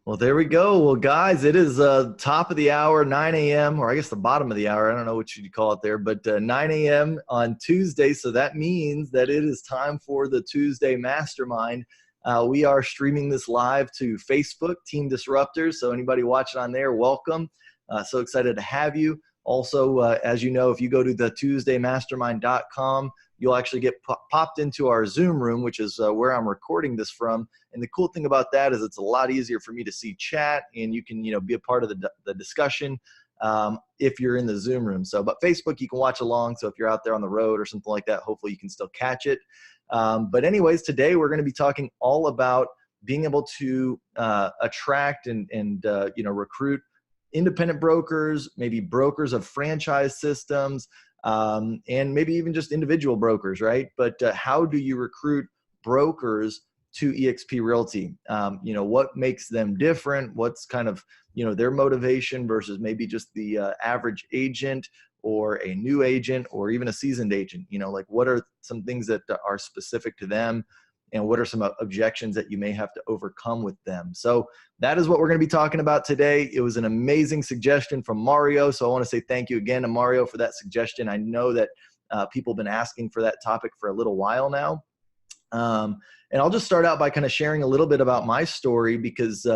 Well, there we go. Well, guys, it is top of the hour, 9 a.m., or I guess the bottom of the hour. I don't know what you'd call it there, but 9 a.m. on Tuesday. So that means that it is time for the Tuesday Mastermind. We are streaming this live to Facebook, Team Disruptors. So anybody watching on there, welcome. So excited to have you. Also, as you know, if you go to the tuesdaymastermind.com, you'll actually get popped into our Zoom room, which is where I'm recording this from. And the cool thing about that is it's a lot easier for me to see chat, and you can, be a part of the discussion if you're in the Zoom room. So, but Facebook, you can watch along. So if you're out there on the road or something like that, hopefully you can still catch it. But anyways, today we're going to be talking all about being able to attract and recruit independent brokers, maybe brokers of franchise systems, and maybe even just individual brokers, right? But how do you recruit brokers to eXp Realty? What makes them different? What's kind of, their motivation versus maybe just the average agent or a new agent or even a seasoned agent? Like what are some things that are specific to them? And what are some objections that you may have to overcome with them? So that is what we're going to be talking about today. It was an amazing suggestion from Mario. So I want to say thank you again to Mario for that suggestion. I know that people have been asking for that topic for a little while now. And I'll just start out by kind of sharing a little bit about my story because,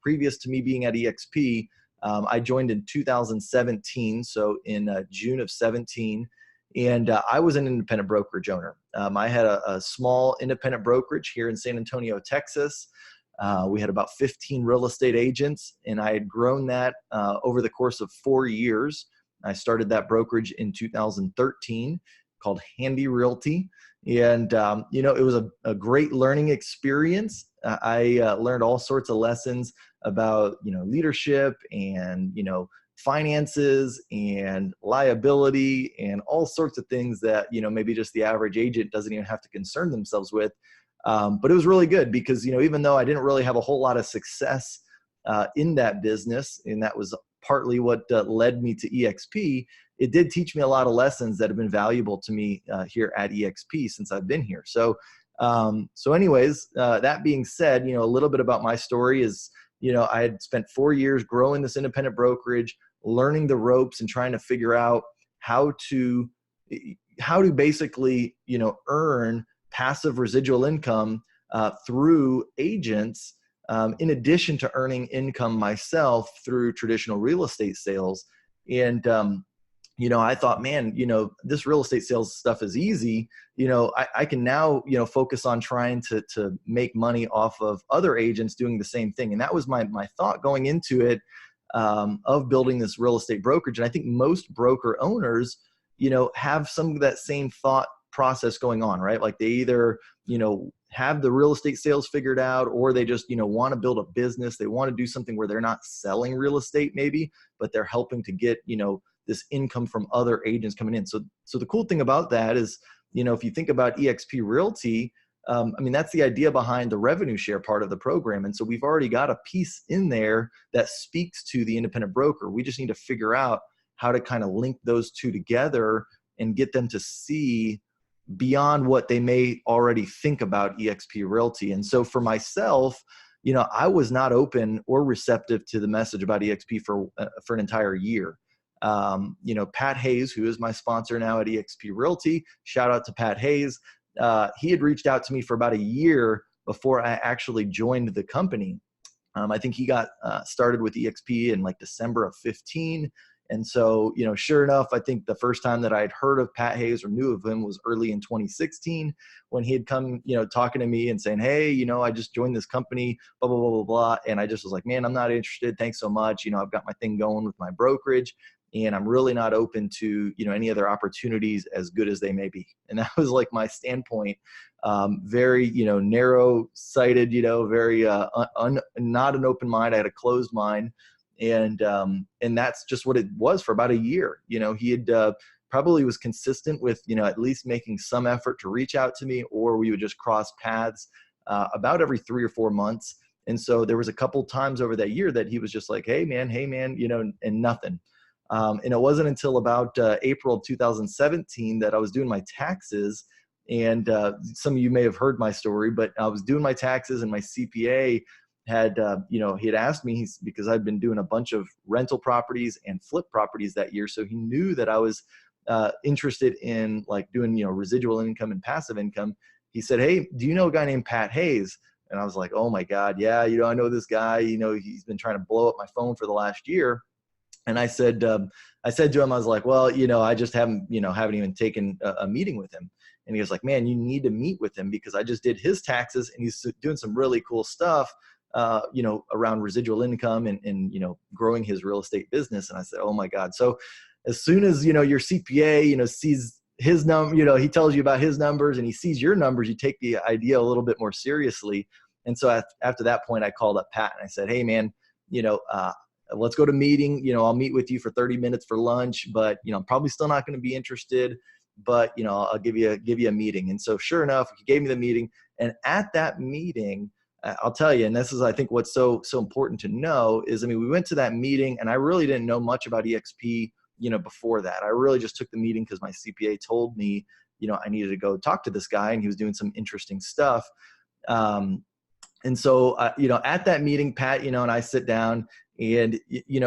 previous to me being at eXp, I joined in 2017. So in June of 17. And I was an independent brokerage owner. I had a small independent brokerage here in San Antonio, Texas. We had about 15 real estate agents, and I had grown that over the course of 4 years. I started that brokerage in 2013 called Handy Realty. And, it was a great learning experience. I learned all sorts of lessons about, leadership and, finances and liability and all sorts of things that, maybe just the average agent doesn't even have to concern themselves with. But it was really good because, even though I didn't really have a whole lot of success in that business, and that was partly what led me to eXp, it did teach me a lot of lessons that have been valuable to me here at eXp since I've been here. So anyways, that being said, a little bit about my story is, I had spent 4 years growing this independent brokerage, learning the ropes and trying to figure out how to basically, earn passive residual income through agents, in addition to earning income myself through traditional real estate sales. And, I thought, man, this real estate sales stuff is easy. I can now, focus on trying to make money off of other agents doing the same thing. And that was my thought going into it, of building this real estate brokerage. And I think most broker owners, have some of that same thought process going on, right? Like they either, have the real estate sales figured out, or they just, want to build a business. They want to do something where they're not selling real estate maybe, but they're helping to get, this income from other agents coming in. So the cool thing about that is, if you think about eXp Realty, that's the idea behind the revenue share part of the program. And so we've already got a piece in there that speaks to the independent broker. We just need to figure out how to kind of link those two together and get them to see beyond what they may already think about eXp Realty. And so for myself, I was not open or receptive to the message about eXp for an entire year. Pat Hayes, who is my sponsor now at eXp Realty, shout out to Pat Hayes. He had reached out to me for about a year before I actually joined the company. I think he got started with eXp in like December of 15. And so, sure enough, I think the first time that I had heard of Pat Hayes or knew of him was early in 2016 when he had come, talking to me and saying, hey, I just joined this company, blah, blah, blah, blah, blah. And I just was like, man, I'm not interested. Thanks so much. I've got my thing going with my brokerage, and I'm really not open to, any other opportunities as good as they may be. And that was like my standpoint, very, narrow sighted, very not an open mind. I had a closed mind. And that's just what it was for about a year. He had probably was consistent with, at least making some effort to reach out to me, or we would just cross paths about every 3 or 4 months. And so there was a couple times over that year that he was just like, hey man, and nothing. And it wasn't until about April of 2017 that I was doing my taxes. And some of you may have heard my story, but I was doing my taxes, and my CPA had, he had asked me, because I'd been doing a bunch of rental properties and flip properties that year. So he knew that I was interested in like doing, residual income and passive income. He said, "Hey, do you know a guy named Pat Hayes?" And I was like, "Oh my God, yeah, I know this guy. He's been trying to blow up my phone for the last year." And I said to him, I was like, "Well, I just haven't even taken a meeting with him." And he was like, "Man, you need to meet with him, because I just did his taxes and he's doing some really cool stuff, around residual income and growing his real estate business." And I said, "Oh my God." So as soon as, your CPA, sees his number, he tells you about his numbers and he sees your numbers, you take the idea a little bit more seriously. And so after that point, I called up Pat and I said, "Hey man, let's go to meeting. I'll meet with you for 30 minutes for lunch, but, I'm probably still not going to be interested, but, I'll give you a meeting." And so sure enough, he gave me the meeting. And at that meeting, I'll tell you, and this is, I think, what's so important to know is, we went to that meeting and I really didn't know much about eXp, before that. I really just took the meeting because my CPA told me, I needed to go talk to this guy and he was doing some interesting stuff. And so, at that meeting, Pat, and I sit down and,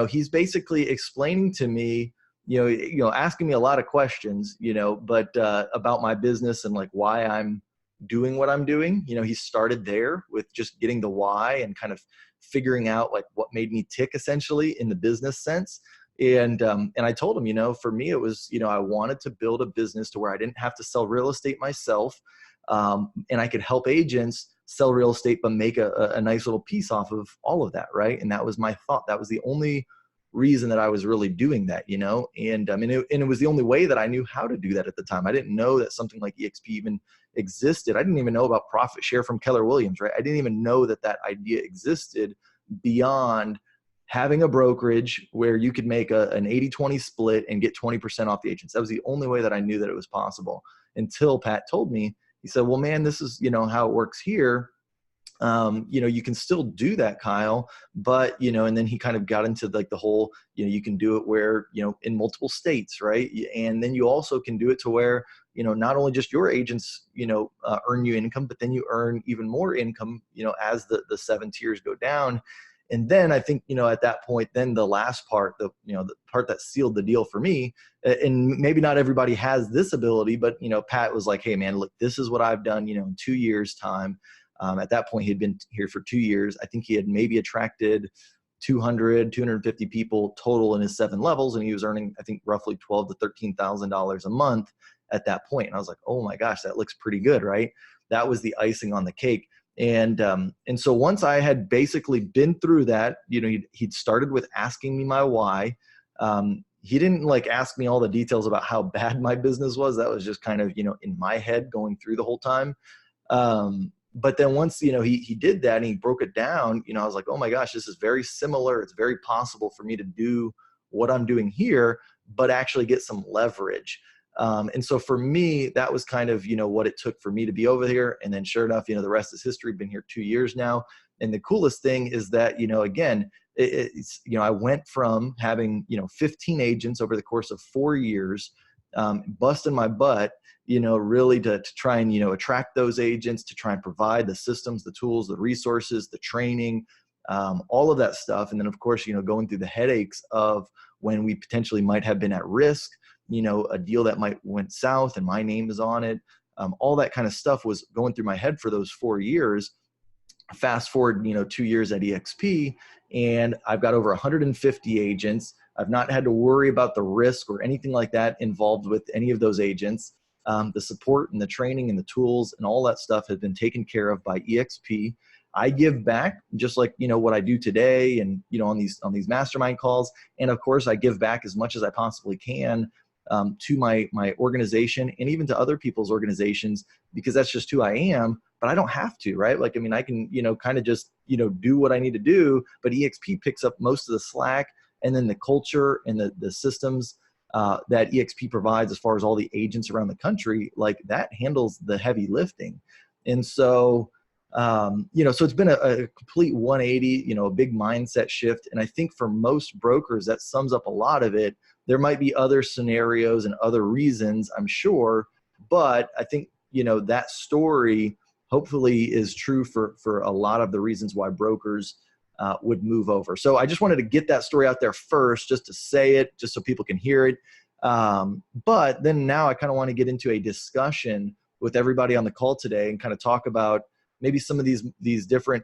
he's basically explaining to me, asking me a lot of questions, but about my business and like why I'm doing what I'm doing. He started there with just getting the why and kind of figuring out like what made me tick essentially in the business sense. And I told him, for me, it was, I wanted to build a business to where I didn't have to sell real estate myself. And I could help agents sell real estate, but make a nice little piece off of all of that. Right. And that was my thought. That was the only reason that I was really doing that, and it was the only way that I knew how to do that at the time. I didn't know that something like eXp even existed. I didn't even know about profit share from Keller Williams, right? I didn't even know that idea existed beyond having a brokerage where you could make an 80-20 split and get 20% off the agents. That was the only way that I knew that it was possible, until Pat told me. He said, "Well, man, this is, how it works here. You can still do that, Kyle, but, and then he kind of got into like the whole, you can do it where, in multiple states, right? And then you also can do it to where, not only just your agents, earn you income, but then you earn even more income, as the 7 tiers go down." And then I think, at that point, then the last part, the part that sealed the deal for me, and maybe not everybody has this ability, but, Pat was like, "Hey man, look, this is what I've done, in 2 years time." At that point, he had been here for 2 years. I think he had maybe attracted 250 people total in his 7 levels. And he was earning, I think, roughly $12,000 to $13,000 a month at that point. And I was like, "Oh my gosh, that looks pretty good," right? That was the icing on the cake. And so once I had basically been through that, he'd started with asking me my why. He didn't like ask me all the details about how bad my business was. That was just kind of, in my head going through the whole time. But then once, he did that and he broke it down, I was like, "Oh my gosh, this is very similar. It's very possible for me to do what I'm doing here, but actually get some leverage." And so for me, that was kind of, what it took for me to be over here. And then sure enough, the rest is history. Been here 2 years now. And the coolest thing is that, again, I went from having, 15 agents over the course of 4 years, busting my butt, really to try and, attract those agents, to try and provide the systems, the tools, the resources, the training, all of that stuff. And then of course, going through the headaches of when we potentially might have been at risk, a deal that might went south and my name is on it. All that kind of stuff was going through my head for those 4 years. Fast forward, 2 years at eXp, and I've got over 150 agents. I've not had to worry about the risk or anything like that involved with any of those agents. The support and the training and the tools and all that stuff has been taken care of by eXp. I give back just like, what I do today and, on these mastermind calls. And of course I give back as much as I possibly can to my organization and even to other people's organizations, because that's just who I am. But I don't have to, right? Like, I can, kind of just, do what I need to do, but eXp picks up most of the slack, and then the culture and the systems that eXp provides as far as all the agents around the country, like that handles the heavy lifting. And so, so it's been a complete 180, a big mindset shift. And I think for most brokers, that sums up a lot of it. There might be other scenarios and other reasons, I'm sure, but I think, that story hopefully is true for a lot of the reasons why brokers would move over. So I just wanted to get that story out there first, just to say it, just so people can hear it. But then now I kind of want to get into a discussion with everybody on the call today and kind of talk about maybe some of these different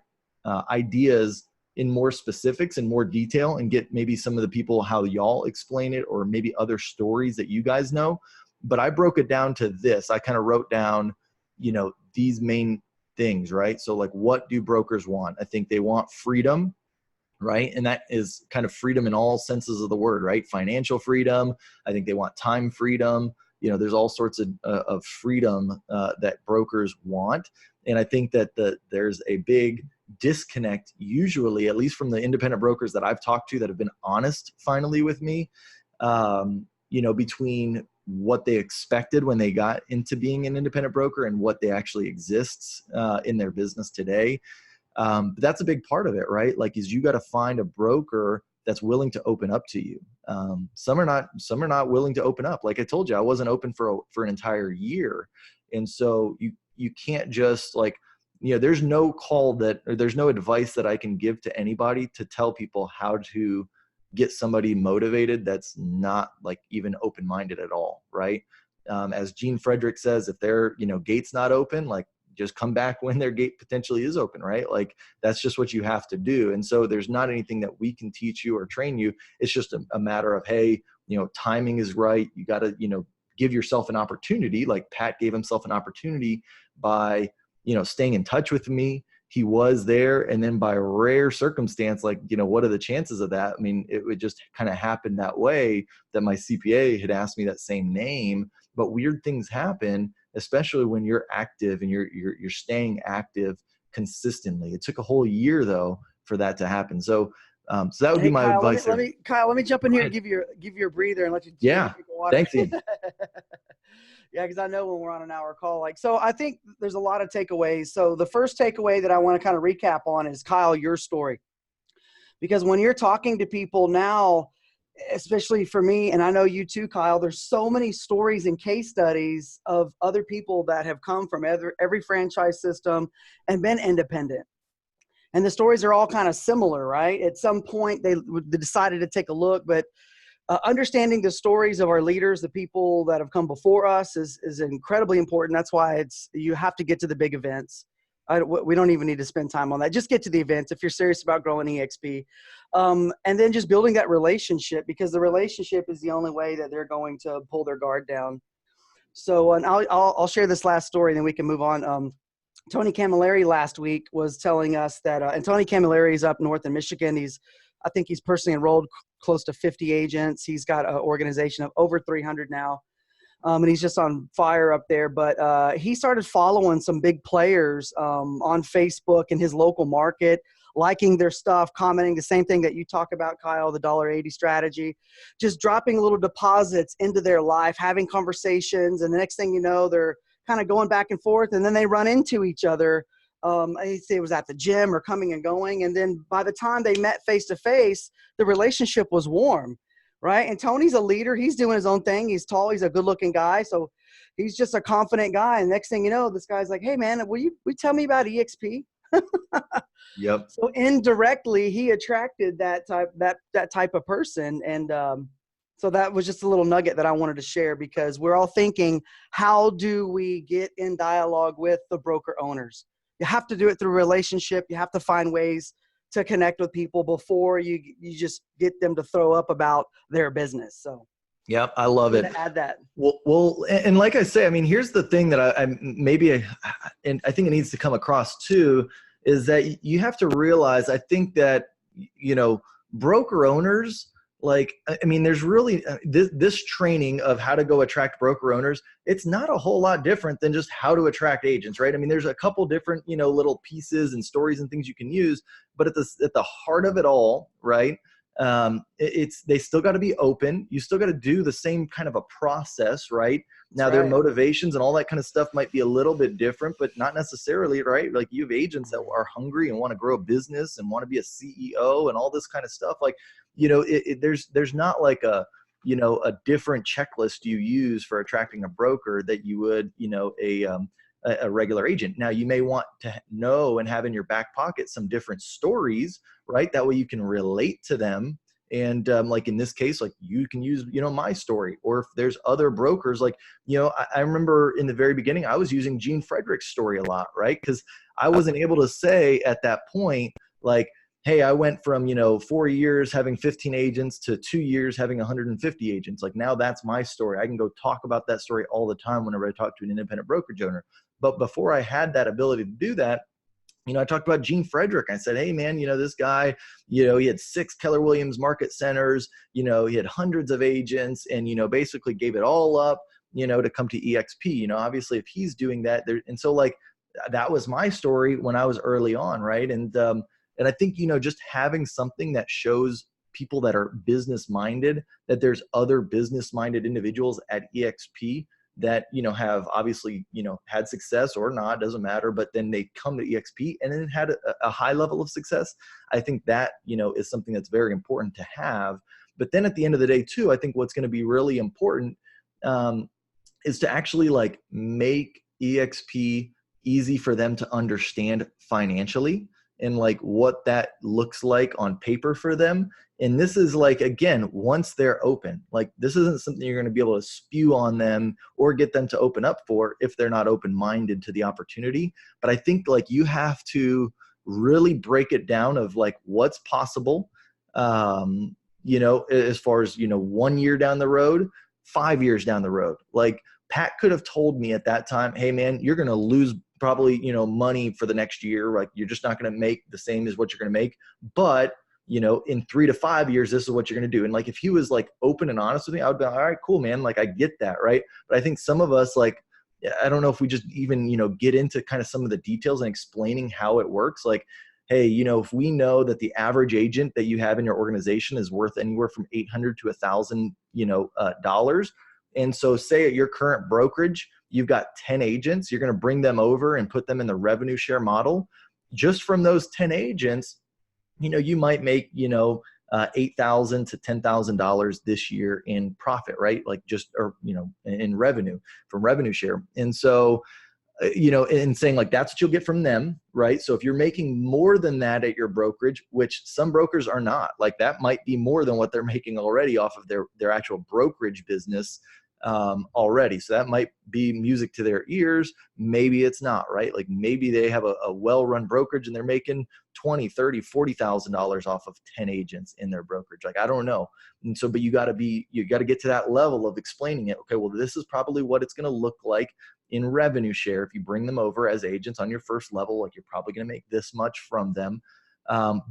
ideas in more specifics and more detail, and get maybe some of the people how y'all explain it, or maybe other stories that you guys know. But I broke it down to this. I kind of wrote down, these main things, right? So like, what do brokers want? I think they want freedom, right? And that is kind of freedom in all senses of the word, right? Financial freedom. I think they want time freedom. There's all sorts of freedom that brokers want. And I think that there's a big disconnect, usually, at least from the independent brokers that I've talked to that have been honest finally with me, between what they expected when they got into being an independent broker and what they actually exists in their business today. But that's a big part of it, right? Like, is you got to find a broker that's willing to open up to you. Some are not willing to open up. Like I told you, I wasn't open for an entire year. And so you can't just there's no call or there's no advice that I can give to anybody to tell people how to get somebody motivated that's not even open-minded at all, right? As Gene Frederick says, if their gate's not open, just come back when their gate potentially is open, right? That's just what you have to do. And so there's not anything that we can teach you or train you. It's just a matter of, hey, timing is right. You got to give yourself an opportunity. Like Pat gave himself an opportunity by staying in touch with me. He was there. And then by rare circumstance, what are the chances of that? I mean, it would just kind of happen that way, that my CPA had asked me that same name. But weird things happen, especially when you're active and you're staying active consistently. It took a whole year though for that to happen. So that would be my Kyle, advice. Kyle, let me jump in here and give you a breather and let you drink water. Thanks, Ian. Yeah, because I know when we're on an hour call, so I think there's a lot of takeaways. So the first takeaway that I want to kind of recap on is, Kyle, your story. Because when you're talking to people now, especially for me, and I know you too, Kyle, there's so many stories and case studies of other people that have come from every franchise system and been independent. And the stories are all kind of similar, right? At some point, they decided to take a look, but understanding the stories of our leaders, the people that have come before us, is incredibly important. That's why you have to get to the big events. We don't even need to spend time on that. Just get to the events if you're serious about growing eXp. And then just building that relationship, because the relationship is the only way that they're going to pull their guard down. So, and I'll share this last story, and then we can move on. Tony Camilleri last week was telling us that, and Tony Camilleri is up north in Michigan. I think he's personally enrolled close to 50 agents. He's got an organization of over 300 now. And he's just on fire up there. But he started following some big players on Facebook in his local market, liking their stuff, commenting the same thing that you talk about, Kyle, the $1.80 strategy, just dropping little deposits into their life, having conversations. And the next thing you know, they're kind of going back and forth, and then they run into each other. I say it was at the gym or coming and going. And then by the time they met face to face, the relationship was warm. Right. And Tony's a leader. He's doing his own thing. He's tall. He's a good looking guy. So he's just a confident guy. And next thing you know, this guy's like, hey, man, will you tell me about eXp? Yep. So indirectly, he attracted that type of person. And so that was just a little nugget that I wanted to share, because we're all thinking, how do we get in dialogue with the broker owners? You have to do it through relationship. You have to find ways to connect with people before you just get them to throw up about their business. So, yep, I love it. Add that. Well, and like I say, I mean, here's the thing that and I think it needs to come across too, is that you have to realize, I think that, broker owners, there's really this training of how to go attract broker owners. It's not a whole lot different than just how to attract agents, right? I mean, there's a couple different, little pieces and stories and things you can use, but at the heart of it all, right? They still got to be open. You still got to do the same kind of a process, right? Now, their motivations and all that kind of stuff might be a little bit different, but not necessarily, right? Like, you have agents that are hungry and want to grow a business and want to be a CEO and all this kind of stuff. There's not like a different checklist you use for attracting a broker that you would, a regular agent. Now you may want to know and have in your back pocket some different stories, right? That way you can relate to them. And like in this case, like you can use, my story, or if there's other brokers, like, I remember in the very beginning, I was using Gene Frederick's story a lot, right? Because I wasn't able to say at that point, like, hey, I went from, 4 years having 15 agents to 2 years having 150 agents. Like now that's my story. I can go talk about that story all the time whenever I talk to an independent brokerage owner. But before I had that ability to do that, I talked about Gene Frederick. I said, hey man, this guy, he had 6 Keller Williams market centers, he had hundreds of agents, and, basically gave it all up, to come to eXp. Obviously if he's doing that there. And so like, that was my story when I was early on. Right. And I think, just having something that shows people that are business minded, that there's other business minded individuals at eXp that, have obviously, had success or not, doesn't matter, but then they come to eXp and then had a high level of success. I think that, is something that's very important to have. But then at the end of the day too, I think what's going to be really important is to actually like make eXp easy for them to understand financially, and like what that looks like on paper for them. And this is like, again, once they're open, like this isn't something you're going to be able to spew on them or get them to open up for if they're not open-minded to the opportunity. But I think like you have to really break it down of like what's possible, as far as, 1 year down the road, 5 years down the road. Like Pat could have told me at that time, hey man, you're going to lose probably, money for the next year. Like you're just not going to make the same as what you're going to make. But, in 3 to 5 years, this is what you're going to do. And like, if he was like open and honest with me, I would be like, all right, cool, man. Like I get that. Right. But I think some of us, like, I don't know if we just even, get into kind of some of the details and explaining how it works. Like, hey, if we know that the average agent that you have in your organization is worth anywhere from $800 to $1,000, dollars. And so say at your current brokerage, you've got 10 agents, you're going to bring them over and put them in the revenue share model. Just from those 10 agents, you might make, $8,000 to $10,000 this year in profit, right? Like just, or, in revenue from revenue share. And so, and saying like, that's what you'll get from them, right? So if you're making more than that at your brokerage, which some brokers are not, like that might be more than what they're making already off of their actual brokerage business already. So that might be music to their ears. Maybe it's not, right? Like maybe they have a well-run brokerage and they're making $20,000, $30,000, $40,000 off of 10 agents in their brokerage. Like, I don't know. And so, but you got to get to that level of explaining it. Okay, well, this is probably what it's going to look like in revenue share. If you bring them over as agents on your first level, like you're probably going to make this much from them.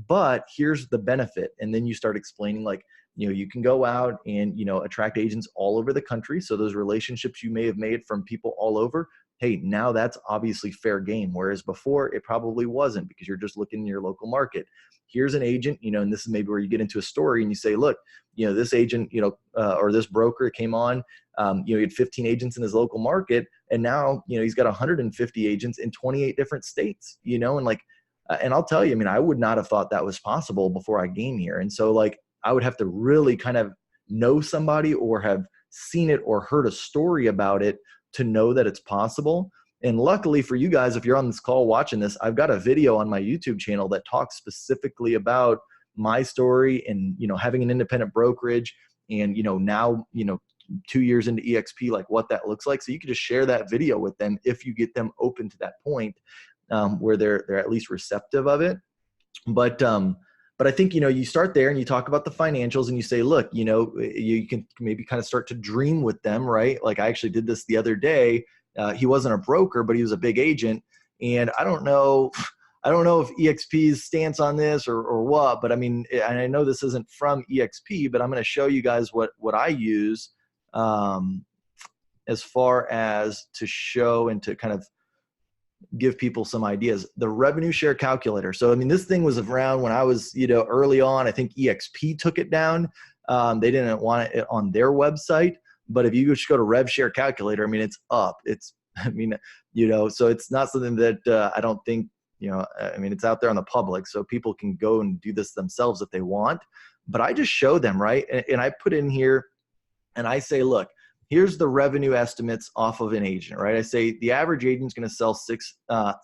But here's the benefit. And then you start explaining like, you can go out and, attract agents all over the country. So those relationships you may have made from people all over, hey, now that's obviously fair game. Whereas before it probably wasn't, because you're just looking in your local market. Here's an agent, and this is maybe where you get into a story and you say, look, this agent, or this broker came on, he had 15 agents in his local market. And now, he's got 150 agents in 28 different states, and like, and I'll tell you, I would not have thought that was possible before I came here. And so like, I would have to really kind of know somebody or have seen it or heard a story about it to know that it's possible. And luckily for you guys, if you're on this call watching this, I've got a video on my YouTube channel that talks specifically about my story and, having an independent brokerage and, now, 2 years into eXp, like what that looks like. So you can just share that video with them if you get them open to that point where they're at least receptive of it. But I think, you start there and you talk about the financials and you say, look, you can maybe kind of start to dream with them, right? Like I actually did this the other day. He wasn't a broker, but he was a big agent. And I don't know if eXp's stance on this or what, but and I know this isn't from eXp, but I'm going to show you guys what I use as far as to show and to kind of give people some ideas. The revenue share calculator. So, this thing was around when I was, early on. I think eXp took it down. They didn't want it on their website, but if you just go to rev share calculator, it's up. It's, so it's not something that I don't think, it's out there on the public, so people can go and do this themselves if they want. But I just show them, right? And I put in here and I say, look, here's the revenue estimates off of an agent, right? I say the average agent's going to sell 6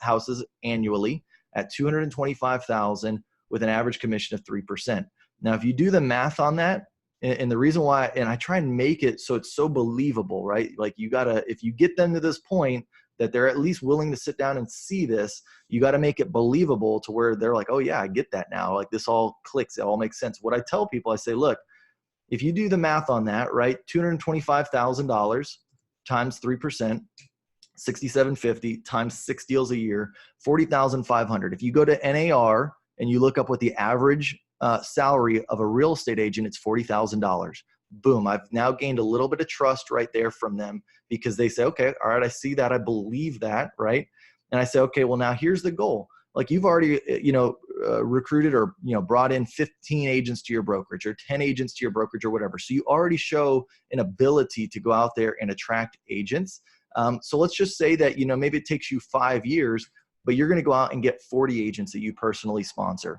houses annually at 225,000 with an average commission of 3%. Now, if you do the math on that, and the reason why, and I try and make it so it's so believable, right? Like you gotta, if you get them to this point that they're at least willing to sit down and see this, you got to make it believable to where they're like, oh yeah, I get that now. Like this all clicks. It all makes sense. What I tell people, I say, look, if you do the math on that, right? $225,000 times 3%, 6,750 times 6 deals a year, 40,500. If you go to NAR and you look up what the average salary of a real estate agent, it's $40,000. Boom. I've now gained a little bit of trust right there from them because they say, okay, all right, I see that. I believe that, right? And I say, okay, well, now here's the goal. Like you've already, recruited or, brought in 15 agents to your brokerage or 10 agents to your brokerage or whatever. So you already show an ability to go out there and attract agents. So let's just say that, maybe it takes you 5 years, but you're going to go out and get 40 agents that you personally sponsor.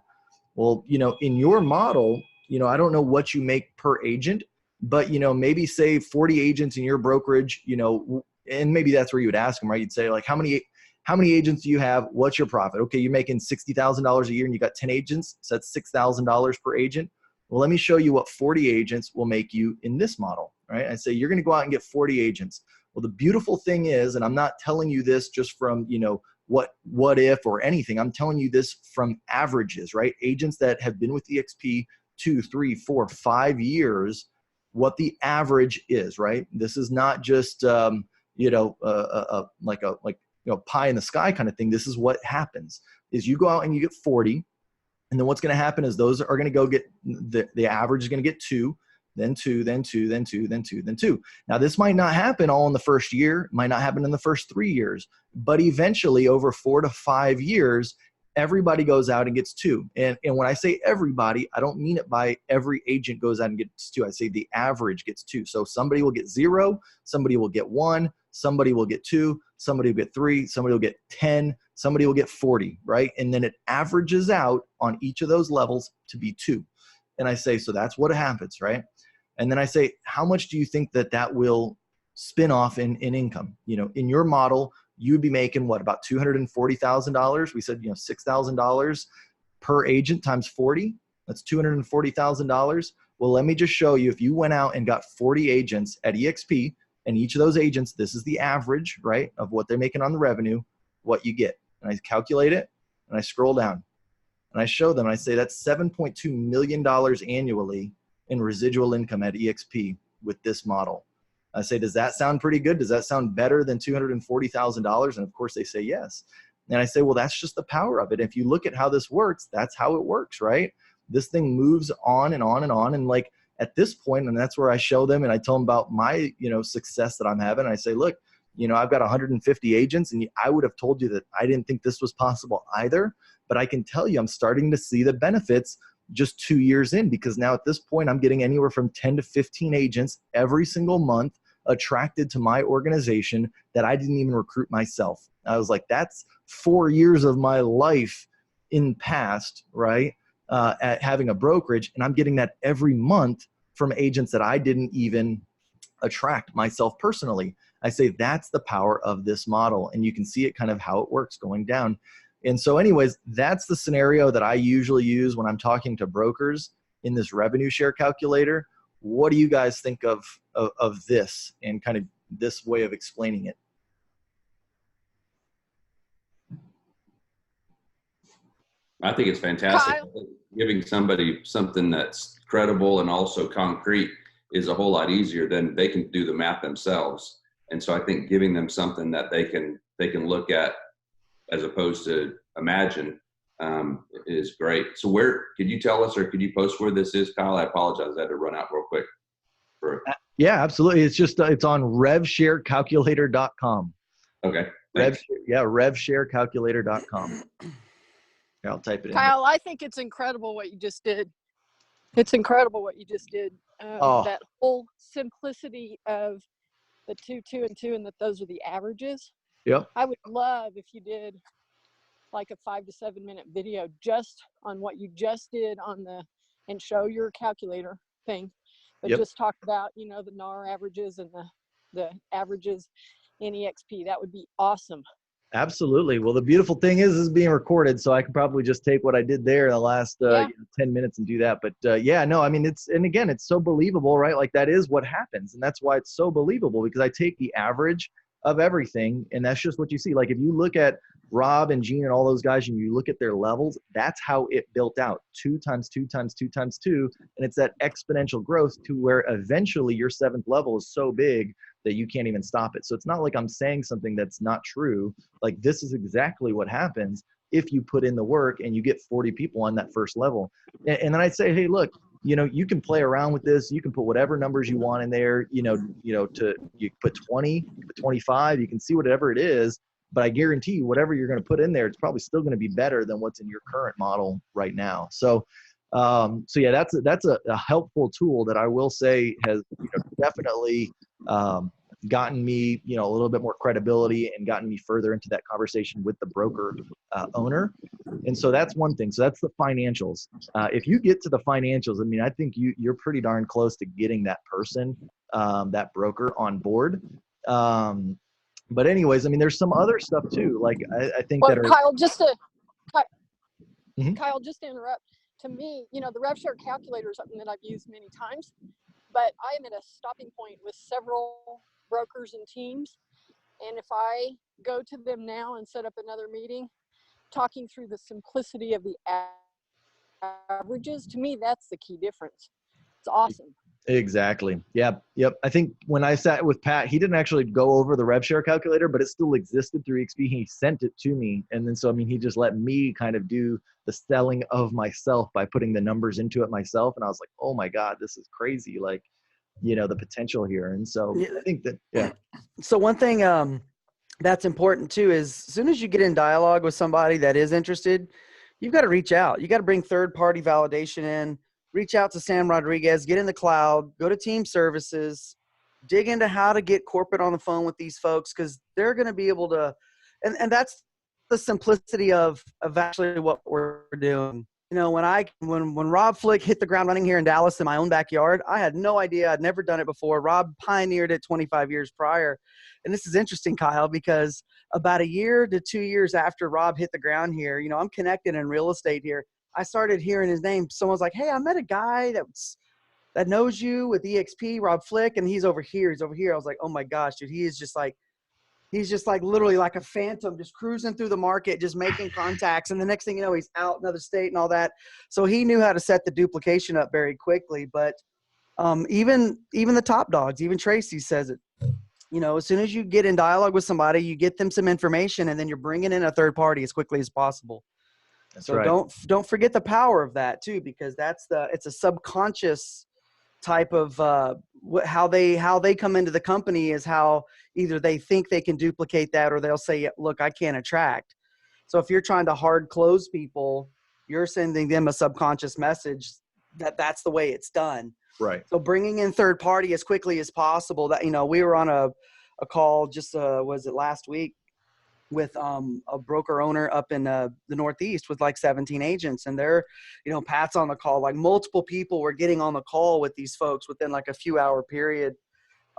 Well, in your model, I don't know what you make per agent, but, maybe say 40 agents in your brokerage, and maybe that's where you would ask them, right? You'd say like, how many agents do you have? What's your profit? Okay, you're making $60,000 a year and you got 10 agents. So that's $6,000 per agent. Well, let me show you what 40 agents will make you in this model, right? I say, you're going to go out and get 40 agents. Well, the beautiful thing is, and I'm not telling you this just from, what if or anything, I'm telling you this from averages, right? Agents that have been with eXp 2, 3, 4, 5 years, what the average is, right? This is not just, like pie in the sky kind of thing. This is what happens is you go out and you get 40. And then what's going to happen is those are going to go get the average is going to get 2, then 2, then 2, then 2, then 2, then 2. Now this might not happen all in the first year, might not happen in the first 3 years, but eventually over 4 to 5 years, everybody goes out and gets 2. And when I say everybody, I don't mean it by every agent goes out and gets 2. I say the average gets 2. So somebody will get 0, somebody will get 1, somebody will get 2, somebody will get 3, somebody will get 10, somebody will get 40, right? And then it averages out on each of those levels to be 2. And I say, so that's what happens, right? And then I say, how much do you think that will spin off in income? In your model, you would be making what, about $240,000? We said, $6,000 per agent times 40. That's $240,000. Well, let me just show you, if you went out and got 40 agents at eXp, and each of those agents, this is the average, right, of what they're making on the revenue, what you get. And I calculate it, and I scroll down, and I show them, and I say that's $7.2 million annually in residual income at eXp with this model. I say, does that sound pretty good? Does that sound better than $240,000? And of course they say yes. And I say, well, that's just the power of it. If you look at how this works, that's how it works, right? This thing moves on and on and on. And like at this point, and that's where I show them and I tell them about my, success that I'm having. I say, look, I've got 150 agents, and I would have told you that I didn't think this was possible either. But I can tell you, I'm starting to see the benefits just 2 years in, because now at this point, I'm getting anywhere from 10 to 15 agents every single month attracted to my organization that I didn't even recruit myself. I was like, that's 4 years of my life in past, right? At having a brokerage, and I'm getting that every month from agents that I didn't even attract myself personally. I say that's the power of this model, and you can see it kind of how it works going down. And so anyways, that's the scenario that I usually use when I'm talking to brokers in this revenue share calculator. What do you guys think of this and kind of this way of explaining it? I think it's fantastic. Kyle? Giving somebody something that's credible and also concrete is a whole lot easier than they can do the math themselves. And so I think giving them something that they can look at as opposed to imagine is great. So where, could you tell us, or could you post where this is, Kyle? I apologize, I had to run out real quick. Yeah, absolutely. It's just, it's on revsharecalculator.com. Okay. Revsharecalculator.com. I'll type it in. Kyle, I think it's incredible what you just did. It's incredible what you just did. That whole simplicity of the 2, 2, and 2, and that those are the averages. Yep. I would love if you did like a 5 to 7 minute video just on what you just did and show your calculator thing, but just talk about, the NAR averages and the averages in eXp. That would be awesome. Absolutely. Well, the beautiful thing is being recorded, so I can probably just take what I did there in the last 10 minutes and do that. But yeah, no, I mean, and again, it's so believable, right? Like that is what happens. And that's why it's so believable, because I take the average of everything, and that's just what you see. Like if you look at Rob and Gene and all those guys and you look at their levels, that's how it built out. 2 times 2 times 2 times 2. And it's that exponential growth to where eventually your 7th level is so big that you can't even stop it. So it's not like I'm saying something that's not true. Like this is exactly what happens if you put in the work and you get 40 people on that first level. And then I say, hey, look, you can play around with this. You can put whatever numbers you want in there, you put 20, you put 25, you can see whatever it is, but I guarantee you whatever you're going to put in there, it's probably still going to be better than what's in your current model right now. So yeah, that's a helpful tool that I will say has definitely gotten me a little bit more credibility and gotten me further into that conversation with the broker owner. And so that's one thing. So that's the financials. If you get to the financials, I mean, I think you're pretty darn close to getting that person, that broker on board. But anyways, I mean, there's some other stuff too. Like I think that are Kyle, Mhm. Kyle, just to interrupt. To me, the rev share calculator is something that I've used many times, but I am at a stopping point with several brokers and teams. And if I go to them now and set up another meeting, talking through the simplicity of the averages, to me, that's the key difference. It's awesome. Exactly. Yep. I think when I sat with Pat, he didn't actually go over the rev share calculator, but it still existed through eXp. He sent it to me. And then, so, I mean, he just let me kind of do the selling of myself by putting the numbers into it myself. And I was like, oh my God, this is crazy. Like, the potential here. And so I think that, yeah. So one thing that's important too is as soon as you get in dialogue with somebody that is interested, you've got to reach out. You got to bring third-party validation in. Reach out to Sam Rodriguez, get in the cloud, go to team services, dig into how to get corporate on the phone with these folks, because they're going to be able to, and that's the simplicity of actually what we're doing. When Rob Flick hit the ground running here in Dallas in my own backyard, I had no idea. I'd never done it before. Rob pioneered it 25 years prior. And this is interesting, Kyle, because about a year to 2 years after Rob hit the ground here, I'm connected in real estate here. I started hearing his name. Someone's like, hey, I met a guy that knows you with eXp, Rob Flick, and he's over here. He's over here. I was like, oh my gosh, dude, he's just like literally like a phantom, just cruising through the market, just making contacts. And the next thing you know, he's out in another state and all that. So he knew how to set the duplication up very quickly. But even the top dogs, even Tracy says it. As soon as you get in dialogue with somebody, you get them some information, and then you're bringing in a third party as quickly as possible. That's so right. Don't forget the power of that too, because it's a subconscious type of how they come into the company is how either they think they can duplicate that, or they'll say, look, I can't attract. So if you're trying to hard close people, you're sending them a subconscious message that that's the way it's done. Right. So bringing in third party as quickly as possible. That we were on a call just was it last week with a broker owner up in the Northeast with like 17 agents, and they're, Pat's on the call. Like multiple people were getting on the call with these folks within like a few hour period,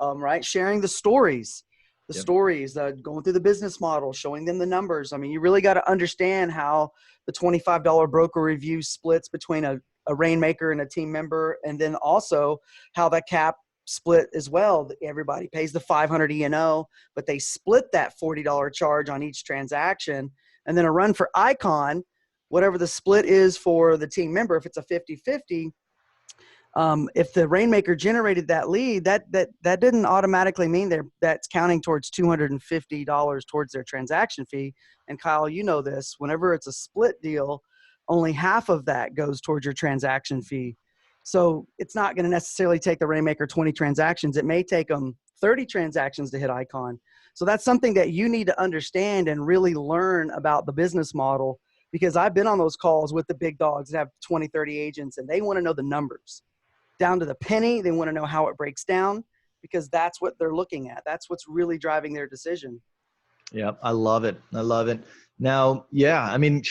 right? Sharing the stories, going through the business model, showing them the numbers. I mean, you really got to understand how the $25 broker review splits between a rainmaker and a team member, and then also how that cap split as well. Everybody pays the $500 E&O, but they split that $40 charge on each transaction. And then a run for Icon, whatever the split is for the team member, if it's a 50-50, if the rainmaker generated that lead, that didn't automatically mean that's counting towards $250 towards their transaction fee. And Kyle, this, whenever it's a split deal, only half of that goes towards your transaction fee. So it's not going to necessarily take the rainmaker 20 transactions. It may take them 30 transactions to hit Icon. So that's something that you need to understand and really learn about the business model, because I've been on those calls with the big dogs that have 20, 30 agents, and they want to know the numbers down to the penny. They want to know how it breaks down, because that's what they're looking at. That's what's really driving their decision. Yeah, I love it. Now, yeah, I mean,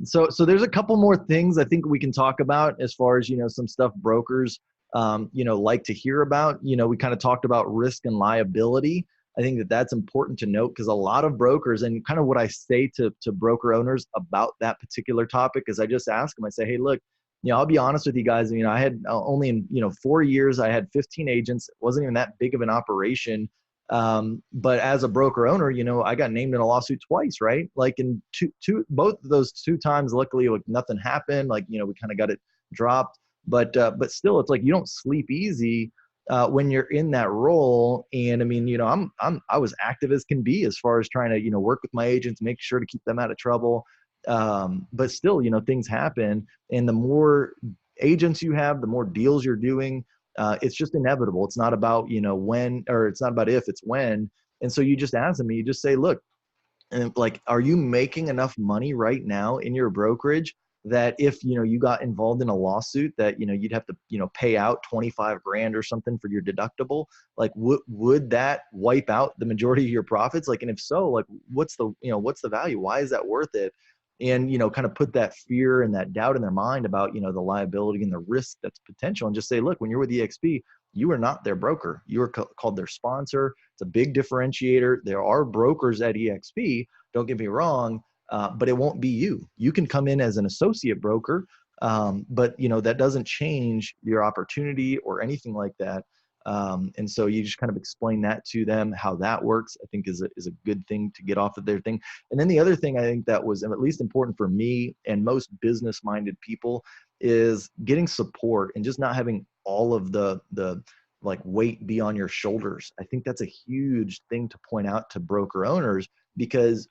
so there's a couple more things I think we can talk about as far as, some stuff brokers like to hear about. We kind of talked about risk and liability. I think that that's important to note, because a lot of brokers, and kind of what I say to broker owners about that particular topic is I just ask them, I say, hey, look, I'll be honest with you guys. I had only in, 4 years, I had 15 agents. It wasn't even that big of an operation. But as a broker owner, I got named in a lawsuit twice, right? Like in both of those 2 times, luckily, like nothing happened. Like, we kind of got it dropped, but still, it's like, you don't sleep easy when you're in that role. And I mean, I was active as can be as far as trying to, work with my agents, make sure to keep them out of trouble. But still, things happen, and the more agents you have, the more deals you're doing. It's just inevitable. It's not about, when, or it's not about if, it's when. And so you just ask them, you just say, look, and like, are you making enough money right now in your brokerage that if, you got involved in a lawsuit that, you'd have to, pay out 25 grand or something for your deductible? Like, would that wipe out the majority of your profits? Like, and if so, like, what's the value? Why is that worth it? And, kind of put that fear and that doubt in their mind about, the liability and the risk that's potential, and just say, look, when you're with eXp, you are not their broker. You are called their sponsor. It's a big differentiator. There are brokers at eXp, don't get me wrong, but it won't be you. You can come in as an associate broker, but that doesn't change your opportunity or anything like that. And so you just kind of explain that to them, how that works, I think is a good thing to get off of their thing. And then the other thing I think that was at least important for me and most business-minded people is getting support and just not having all of the like weight be on your shoulders. I think that's a huge thing to point out to broker owners, because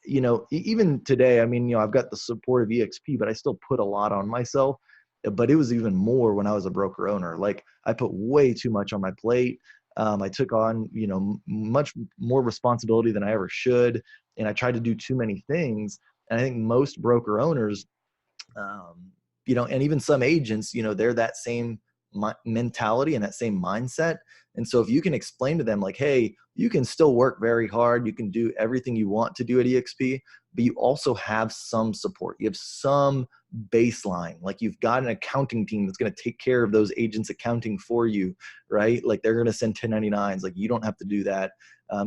even today, I mean, I've got the support of eXp, but I still put a lot on myself. But it was even more when I was a broker owner. Like, I put way too much on my plate. I took on, much more responsibility than I ever should. And I tried to do too many things. And I think most broker owners, and even some agents, they're that same mentality and that same mindset. And so if you can explain to them, like, hey, you can still work very hard, you can do everything you want to do at eXp, but you also have some support. You have some baseline. Like, you've got an accounting team that's going to take care of those agents' accounting for you, right? Like, they're going to send 1099s. Like, you don't have to do that.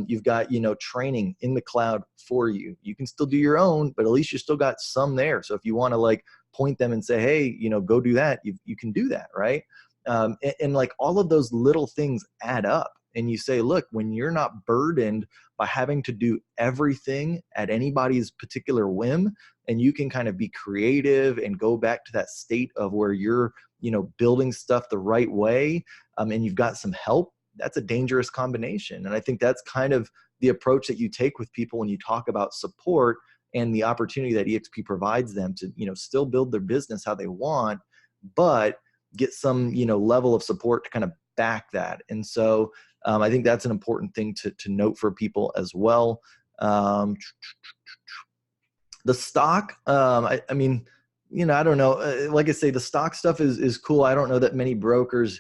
You've got, training in the cloud for you. You can still do your own, but at least you still got some there. So if you want to like point them and say, hey, go do that, you can do that, right? And like, all of those little things add up. And you say, look, when you're not burdened by having to do everything at anybody's particular whim, and you can kind of be creative and go back to that state of where you're, building stuff the right way, and you've got some help, that's a dangerous combination. And I think that's kind of the approach that you take with people when you talk about support and the opportunity that eXp provides them to, still build their business how they want, but get some, level of support to kind of back that. And so I think that's an important thing to note for people as well. The stock, I mean, I don't know. Like I say, the stock stuff is cool. I don't know that many brokers,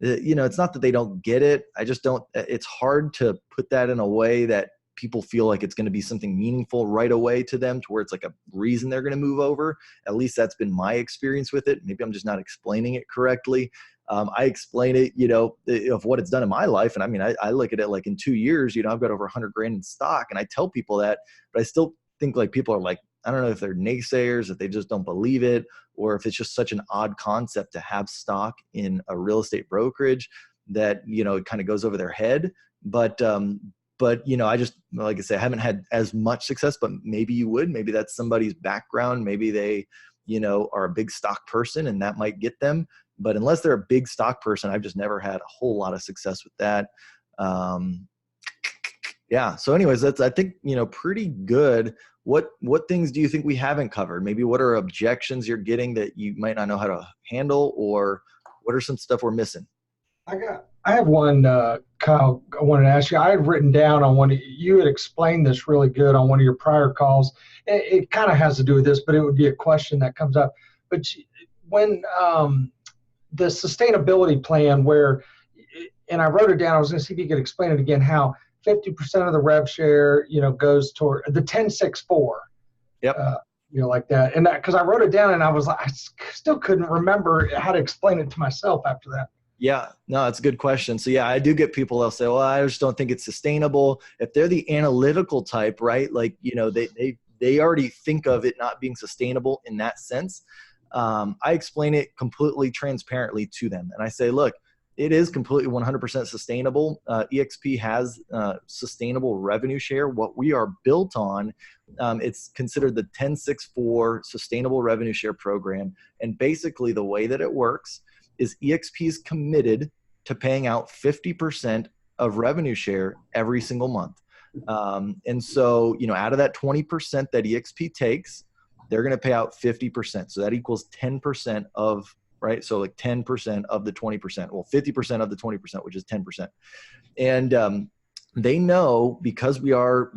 it's not that they don't get it. I just don't, it's hard to put that in a way that people feel like it's going to be something meaningful right away to them, to where it's like a reason they're going to move over. At least that's been my experience with it. Maybe I'm just not explaining it correctly. I explain it, of what it's done in my life. And I mean, I look at it like, in 2 years, I've got over 100 grand in stock, and I tell people that, but I still think like people are like, I don't know if they're naysayers, if they just don't believe it, or if it's just such an odd concept to have stock in a real estate brokerage that, it kind of goes over their head. But I just, like I say, I haven't had as much success, but maybe you would. Maybe that's somebody's background. Maybe they, are a big stock person, and that might get them. But unless they're a big stock person, I've just never had a whole lot of success with that. Yeah. So anyways, that's, I think, pretty good. What things do you think we haven't covered? Maybe what are objections you're getting that you might not know how to handle, or what are some stuff we're missing? I have one, Kyle, I wanted to ask you. I had written down on you had explained this really good on one of your prior calls. It kind of has to do with this, but it would be a question that comes up. But when the sustainability plan, and I wrote it down, I was going to see if you could explain it again, how 50% of the rev share, goes toward the 10-6-4. Yep. Like that. And because I wrote it down, and I was like, I still couldn't remember how to explain it to myself after that. Yeah, no, it's a good question. So yeah, I do get people, they'll say, well, I just don't think it's sustainable. If they're the analytical type, right? Like, they already think of it not being sustainable in that sense. I explain it completely transparently to them. And I say, look, it is completely 100% sustainable. eXp has sustainable revenue share. What we are built on, it's considered the 1064 sustainable revenue share program. And basically the way that it works is eXp is committed to paying out 50% of revenue share every single month. And so, out of that 20% that eXp takes, they're going to pay out 50%. So that equals 10% of, right? So like 10% of the 20%, well, 50% of the 20%, which is 10%. And they know, because we are,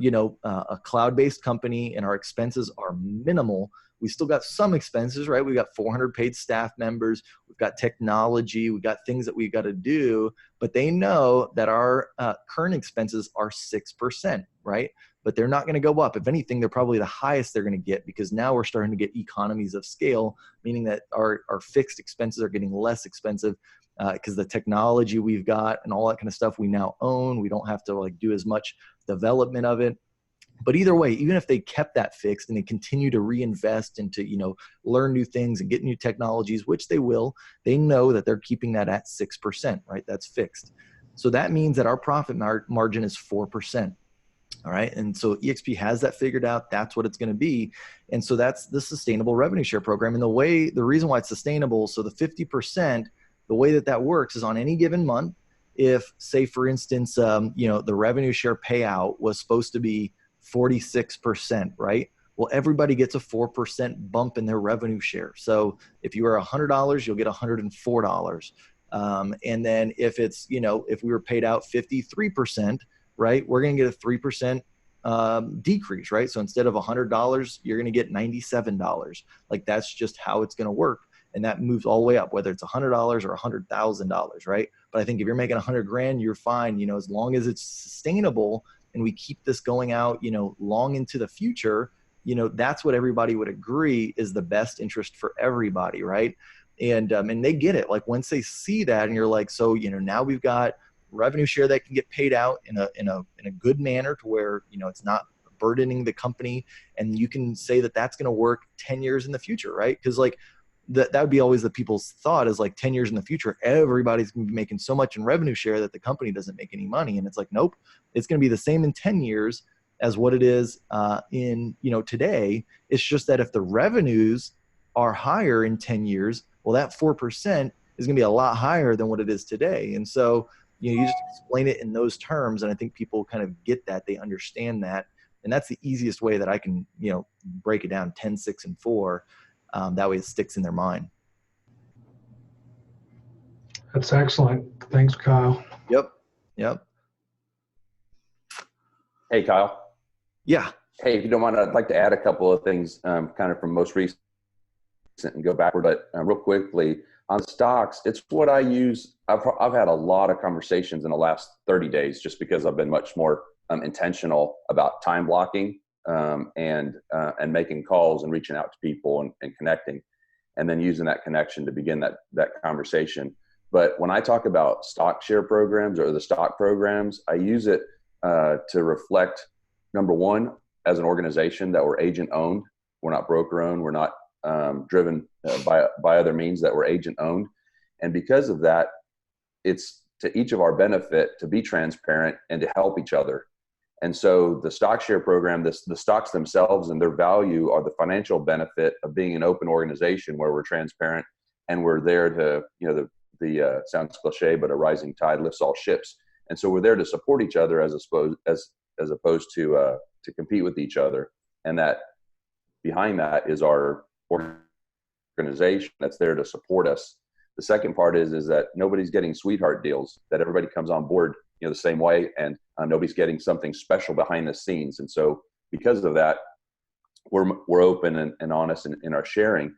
a cloud-based company and our expenses are minimal, we still got some expenses, right? We got 400 paid staff members, we've got technology, we got things that we got to do, but they know that our current expenses are 6%, right? But they're not going to go up. If anything, they're probably the highest they're going to get, because now we're starting to get economies of scale, meaning that our fixed expenses are getting less expensive because the technology we've got and all that kind of stuff we now own. We don't have to like do as much development of it. But either way, even if they kept that fixed and they continue to reinvest into, learn new things and get new technologies, which they will, they know that they're keeping that at 6%, right? That's fixed. So that means that our profit margin is 4%. All right. And so eXp has that figured out. That's what it's going to be. And so that's the sustainable revenue share program. And the reason why it's sustainable, so the 50%, the way that works is on any given month, if, say, for instance, the revenue share payout was supposed to be 46%, right? Well, everybody gets a 4% bump in their revenue share. So if you are $100, you'll get $104. And then if it's, if we were paid out 53%, right, we're going to get a 3% decrease, right? So instead of $100, you're going to get $97. Like, that's just how it's going to work. And that moves all the way up, whether it's $100 or $100,000, right? But I think if you're making 100 grand, you're fine, as long as it's sustainable and we keep this going out, long into the future, that's what everybody would agree is the best interest for everybody, right? And they get it. Like, once they see that, and you're like, so, now we've got revenue share that can get paid out in a good manner to where, it's not burdening the company, and you can say that that's going to work 10 years in the future, right? Because like that would be always the people's thought, is like 10 years in the future, everybody's going to be making so much in revenue share that the company doesn't make any money. And it's like, nope, it's going to be the same in 10 years as what it is in today. It's just that if the revenues are higher in 10 years, well, that 4% is going to be a lot higher than what it is today. And so you just explain it in those terms, and I think people kind of get that, they understand that. And that's the easiest way that I can break it down, 10, 6, and 4. That way it sticks in their mind. That's excellent. Thanks, Kyle. Yep. Hey, Kyle. Yeah. Hey, if you don't mind, I'd like to add a couple of things kind of from most recent and go backward. But real quickly, on stocks, it's what I use. I've had a lot of conversations in the last 30 days just because I've been much more intentional about time blocking and making calls and reaching out to people and connecting, and then using that connection to begin that conversation. But when I talk about stock share programs or the stock programs, I use it to reflect, number one, as an organization, that we're agent owned. We're not broker owned. We're not driven by other means, that we're agent owned. And because of that, it's to each of our benefit to be transparent and to help each other. And so the stock share program, the stocks themselves and their value are the financial benefit of being an open organization where we're transparent and we're there to, the sounds cliche, but a rising tide lifts all ships. And so we're there to support each other as opposed to compete with each other. And that behind that is our organization that's there to support us. The second part is that nobody's getting sweetheart deals, that everybody comes on board the same way, and nobody's getting something special behind the scenes. And so because of that, we're open and honest in our sharing.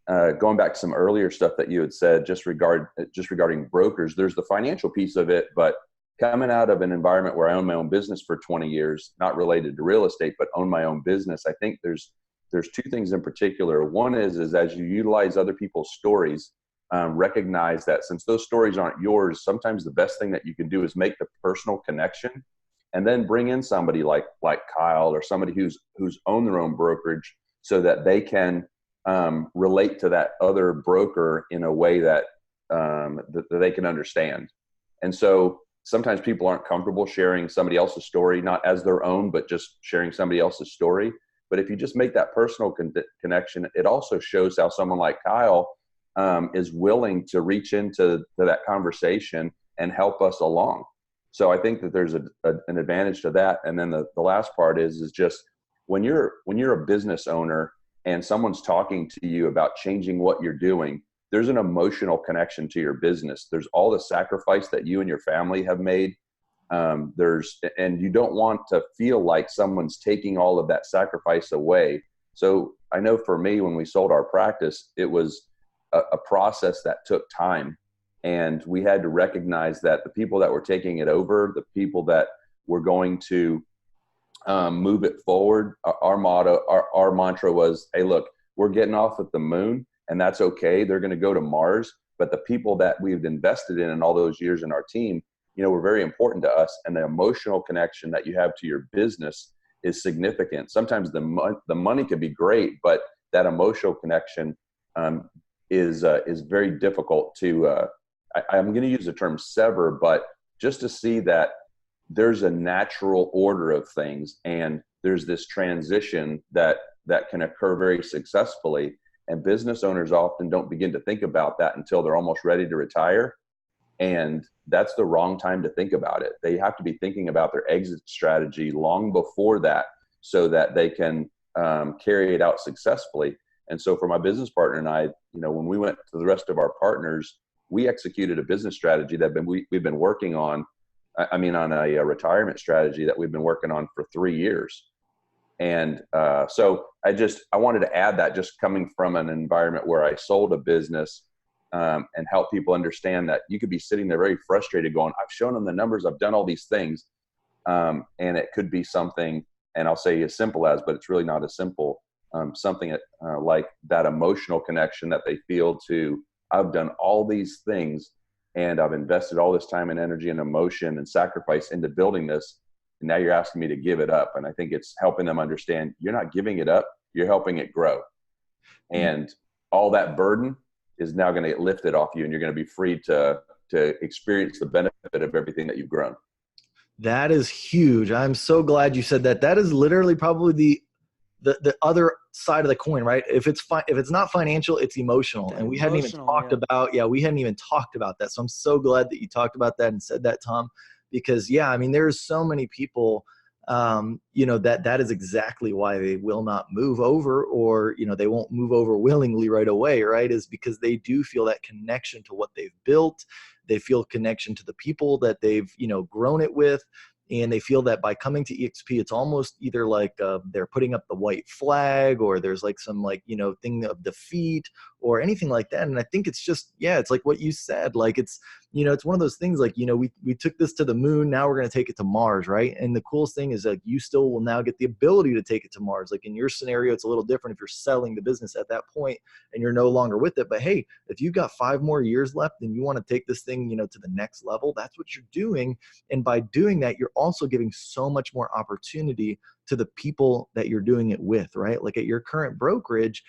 Going back to some earlier stuff that you had said just regarding brokers, there's the financial piece of it, but coming out of an environment where I own my own business for 20 years, not related to real estate, but own my own business, I think there's two things in particular. One is as you utilize other people's stories, recognize that since those stories aren't yours, sometimes the best thing that you can do is make the personal connection, and then bring in somebody like Kyle, or somebody who's owned their own brokerage, so that they can relate to that other broker in a way that that they can understand. And so sometimes people aren't comfortable sharing somebody else's story, not as their own, but just sharing somebody else's story. But if you just make that personal connection, it also shows how someone like Kyle is willing to reach into that conversation and help us along. So I think that there's an advantage to that. And then the last part is just when you're a business owner and someone's talking to you about changing what you're doing, there's an emotional connection to your business. There's all the sacrifice that you and your family have made. And you don't want to feel like someone's taking all of that sacrifice away. So I know for me, when we sold our practice, it was a process that took time. And we had to recognize that the people that were taking it over, the people that were going to move it forward, our motto, our mantra was, hey, look, we're getting off at the moon, and that's okay. They're going to go to Mars. But the people that we've invested in all those years in our team, were very important to us. And the emotional connection that you have to your business is significant. Sometimes the money could be great, but that emotional connection is very difficult to, I'm going to use the term sever, but just to see that there's a natural order of things, and there's this transition that can occur very successfully. And business owners often don't begin to think about that until they're almost ready to retire. And that's the wrong time to think about it. They have to be thinking about their exit strategy long before that, so that they can carry it out successfully. And so for my business partner and I, when we went to the rest of our partners, we executed a business strategy that we've been working on. On a retirement strategy that we've been working on for 3 years. And so I wanted to add that, just coming from an environment where I sold a business, and help people understand that you could be sitting there very frustrated going, I've shown them the numbers, I've done all these things. And it could be something, and I'll say as simple as, but it's really not as simple, something like that emotional connection that they feel to, I've done all these things, and I've invested all this time and energy and emotion and sacrifice into building this. And now you're asking me to give it up. And I think it's helping them understand you're not giving it up, you're helping it grow. And all that burden is now going to get lifted off you, and you're going to be free to experience the benefit of everything that you've grown. That is huge. I'm so glad you said that. That is literally probably the other side of the coin, right? If it's not financial, it's emotional. And we hadn't even talked about that. So I'm so glad that you talked about that and said that, Tom, because there's so many people, that is exactly why they will not move over, or, they won't move over willingly right away, right? Is because they do feel that connection to what they've built. They feel connection to the people that they've, grown it with. And they feel that by coming to eXp, it's almost either like they're putting up the white flag, or there's like some thing of defeat or anything like that. And I think it's just, it's like what you said, like it's one of those things like, we took this to the moon, now we're going to take it to Mars, right? And the coolest thing is like you still will now get the ability to take it to Mars. Like in your scenario, it's a little different if you're selling the business at that point and you're no longer with it. But hey, if you've got 5 more years left and you want to take this thing, to the next level, that's what you're doing. And by doing that, you're also giving so much more opportunity to the people that you're doing it with, right? Like at your current brokerage,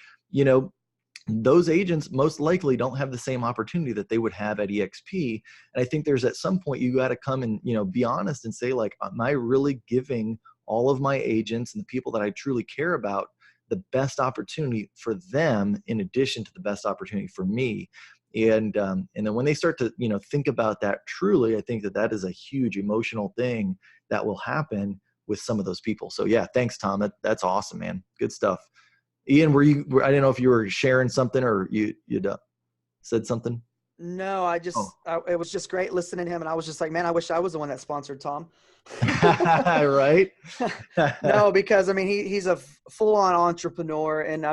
those agents most likely don't have the same opportunity that they would have at eXp. And I think there's at some point you got to come and, be honest and say, like, am I really giving all of my agents and the people that I truly care about the best opportunity for them in addition to the best opportunity for me? And then when they start to, think about that truly, I think that is a huge emotional thing that will happen with some of those people. So yeah, thanks, Tom. That's awesome, man. Good stuff. Ian, I didn't know if you were sharing something or you'd said something. No, it was just great listening to him. And I was just like, man, I wish I was the one that sponsored Tom. Right. No, because he's a full-on entrepreneur. And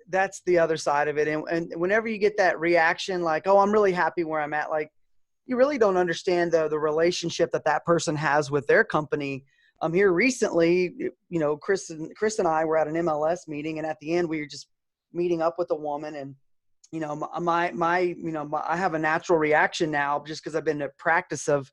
that's the other side of it. And whenever you get that reaction, like, oh, I'm really happy where I'm at, like, you really don't understand the relationship that person has with their company. Here recently, Chris and I were at an MLS meeting, and at the end we were just meeting up with a woman, and you know, I have a natural reaction now just because I've been in practice of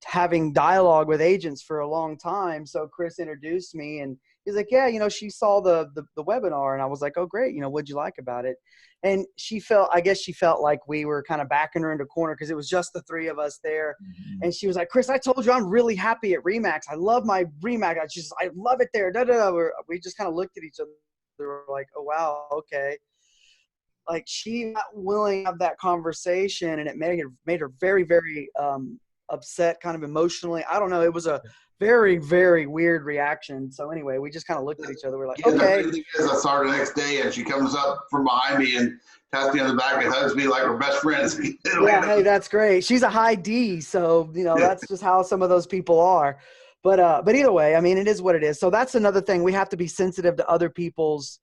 having dialogue with agents for a long time. So Chris introduced me and he's like, yeah, you know, she saw the webinar, and I was like, oh, great. You know, what'd you like about it? And I guess she felt like we were kind of backing her into a corner because it was just the three of us there. Mhm. And she was like, Chris, I told you I'm really happy at RE/MAX. I love my RE/MAX. I love it there. Da, da, da. We just kind of looked at each other. We're like, oh, wow. Okay. Like, she not willing to have that conversation, and it made her very, very upset, kind of emotionally. I don't know. It was a very, very weird reaction. So anyway, we just kind of looked at each other. We're like, okay. The thing is, I saw her the next day, and she comes up from behind me and taps me on the back and hugs me like we're best friends. Yeah, hey, that's great. She's a high D, so you know that's just how some of those people are. But either way, I mean, it is what it is. So that's another thing. We have to be sensitive to other people's,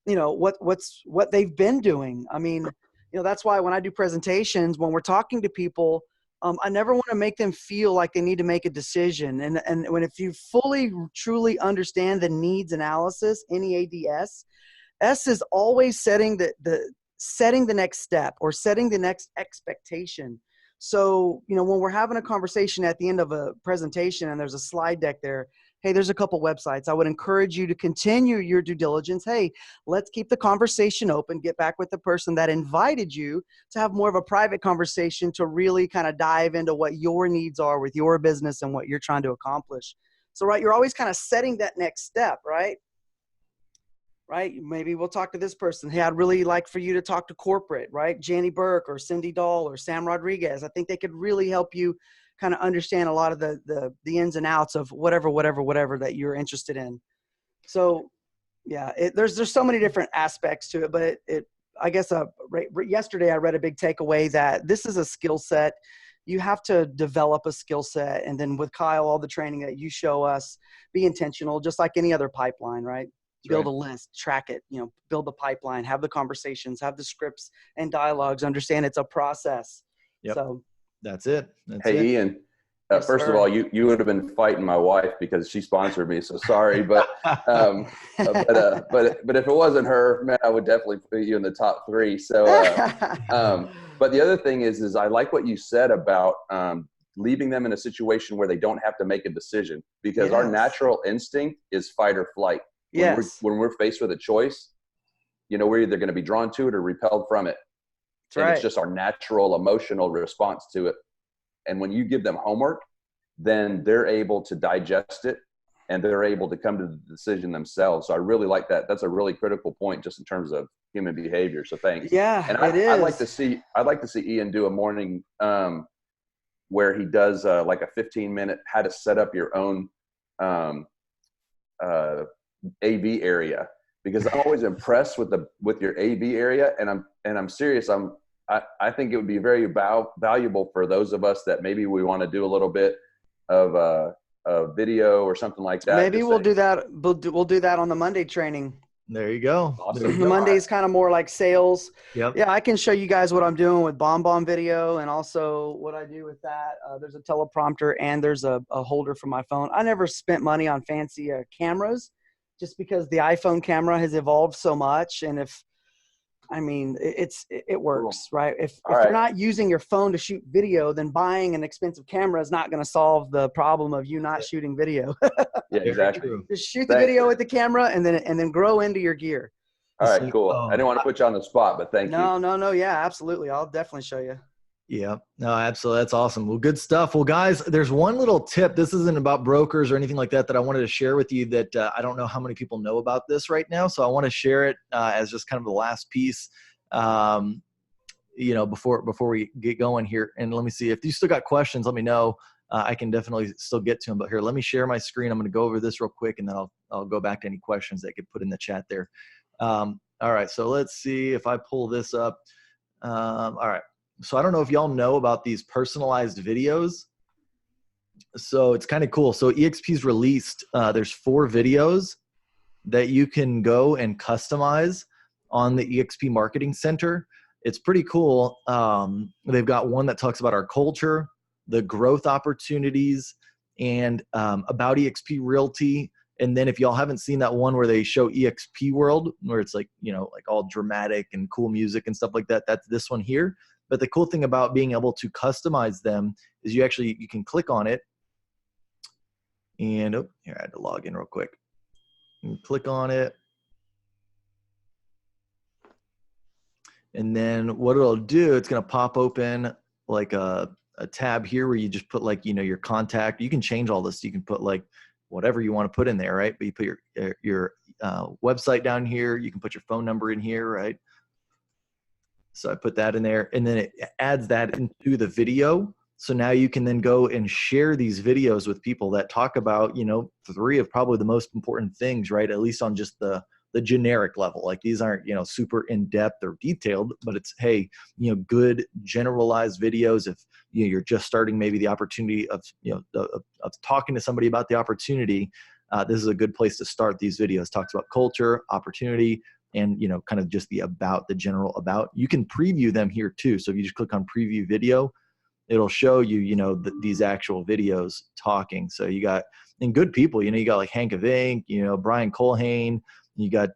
you know, what they've been doing. I mean, you know, that's why when I do presentations, when we're talking to people, I never want to make them feel like they need to make a decision. And if you fully, truly understand the needs analysis, NEADS, S is always setting the next step or setting the next expectation. So, you know, when we're having a conversation at the end of a presentation and there's a slide deck there, hey, there's a couple websites. I would encourage you to continue your due diligence. Hey, let's keep the conversation open. Get back with the person that invited you to have more of a private conversation to really kind of dive into what your needs are with your business and what you're trying to accomplish. So, right, you're always kind of setting that next step, right? Right? Maybe we'll talk to this person. Hey, I'd really like for you to talk to corporate, right? Janie Burke or Cindy Dahl or Sam Rodriguez. I think they could really help you kind of understand a lot of the ins and outs of whatever that you're interested in. So yeah, there's so many different aspects to it, but I guess yesterday I read a big takeaway that this is a skill set. You have to develop a skill set. And then with Kyle, all the training that you show us, be intentional, just like any other pipeline, right? Build a list, track it, you know, build the pipeline, have the conversations, have the scripts and dialogues, understand it's a process. Yep. So that's it. Hey, Ian, Yes, first sir. of all, you would have been fighting my wife because she sponsored me. So sorry, but but if it wasn't her, man, I would definitely put you in the top 3. So, but the other thing is I like what you said about leaving them in a situation where they don't have to make a decision, because our natural instinct is fight or flight. When we're faced with a choice, you know, we're either going to be drawn to it or repelled from it. It's just our natural emotional response to it. And when you give them homework, then they're able to digest it and they're able to come to the decision themselves. So I really like that. That's a really critical point just in terms of human behavior. So thanks. Yeah, and I'd like to see Ian do a morning where he does like a 15-minute how to set up your own AV area, because I'm always impressed with your AV area, and I'm serious. I think it would be very valuable for those of us that maybe we want to do a little bit of a video or something like that. Maybe we'll do that. We'll do that on the Monday training. There you go. Awesome. The Monday is kind of more like sales. Yep. Yeah, I can show you guys what I'm doing with BombBomb video and also what I do with that. There's a teleprompter and there's a holder for my phone. I never spent money on fancy cameras just because the iPhone camera has evolved so much. And it works, right? If you're not using your phone to shoot video, then buying an expensive camera is not going to solve the problem of you not shooting video. Yeah, exactly. Just shoot the video with the camera and then grow into your gear. All right, cool. I didn't want to put you on the spot, but thank you. No. Yeah, absolutely. I'll definitely show you. Yeah, no, absolutely. That's awesome. Well, good stuff. Well, guys, there's one little tip. This isn't about brokers or anything like that I wanted to share with you that I don't know how many people know about this right now. So I want to share it as just kind of the last piece, you know, before we get going here. And let me see if you still got questions, let me know. I can definitely still get to them. But here, let me share my screen. I'm going to go over this real quick, and then I'll go back to any questions that get put in the chat there. All right, so let's see if I pull this up. All right. So I don't know if y'all know about these personalized videos. So it's kind of cool. So eXp's released, there's 4 videos that you can go and customize on the eXp Marketing Center. It's pretty cool. They've got one that talks about our culture, the growth opportunities, and about eXp Realty, And then if y'all haven't seen that one where they show eXp World, where it's like, you know, like all dramatic and cool music and stuff like that, that's this one here. But the cool thing about being able to customize them is you can click on it. And oh, here, I had to log in real quick. You click on it. And then what it'll do, it's going to pop open like a tab here where you just put like, you know, your contact. You can change all this. You can put like whatever you want to put in there, right? But you put your website down here. You can put your phone number in here, right? So I put that in there, and then it adds that into the video. So now you can then go and share these videos with people that talk about, you know, 3 of probably the most important things, right? At least on just the generic level. Like these aren't, you know, super in-depth or detailed, but it's, hey, you know, good generalized videos. If you know, you're just starting maybe the opportunity of, you know, of talking to somebody about the opportunity, this is a good place to start these videos. Talks about culture, opportunity, and, you know, kind of just the general about. You can preview them here too. So if you just click on preview video, it'll show you, you know, these actual videos talking. So you got, and good people, you know, you got like Hank of Ink, you know, Brian Colhane, you got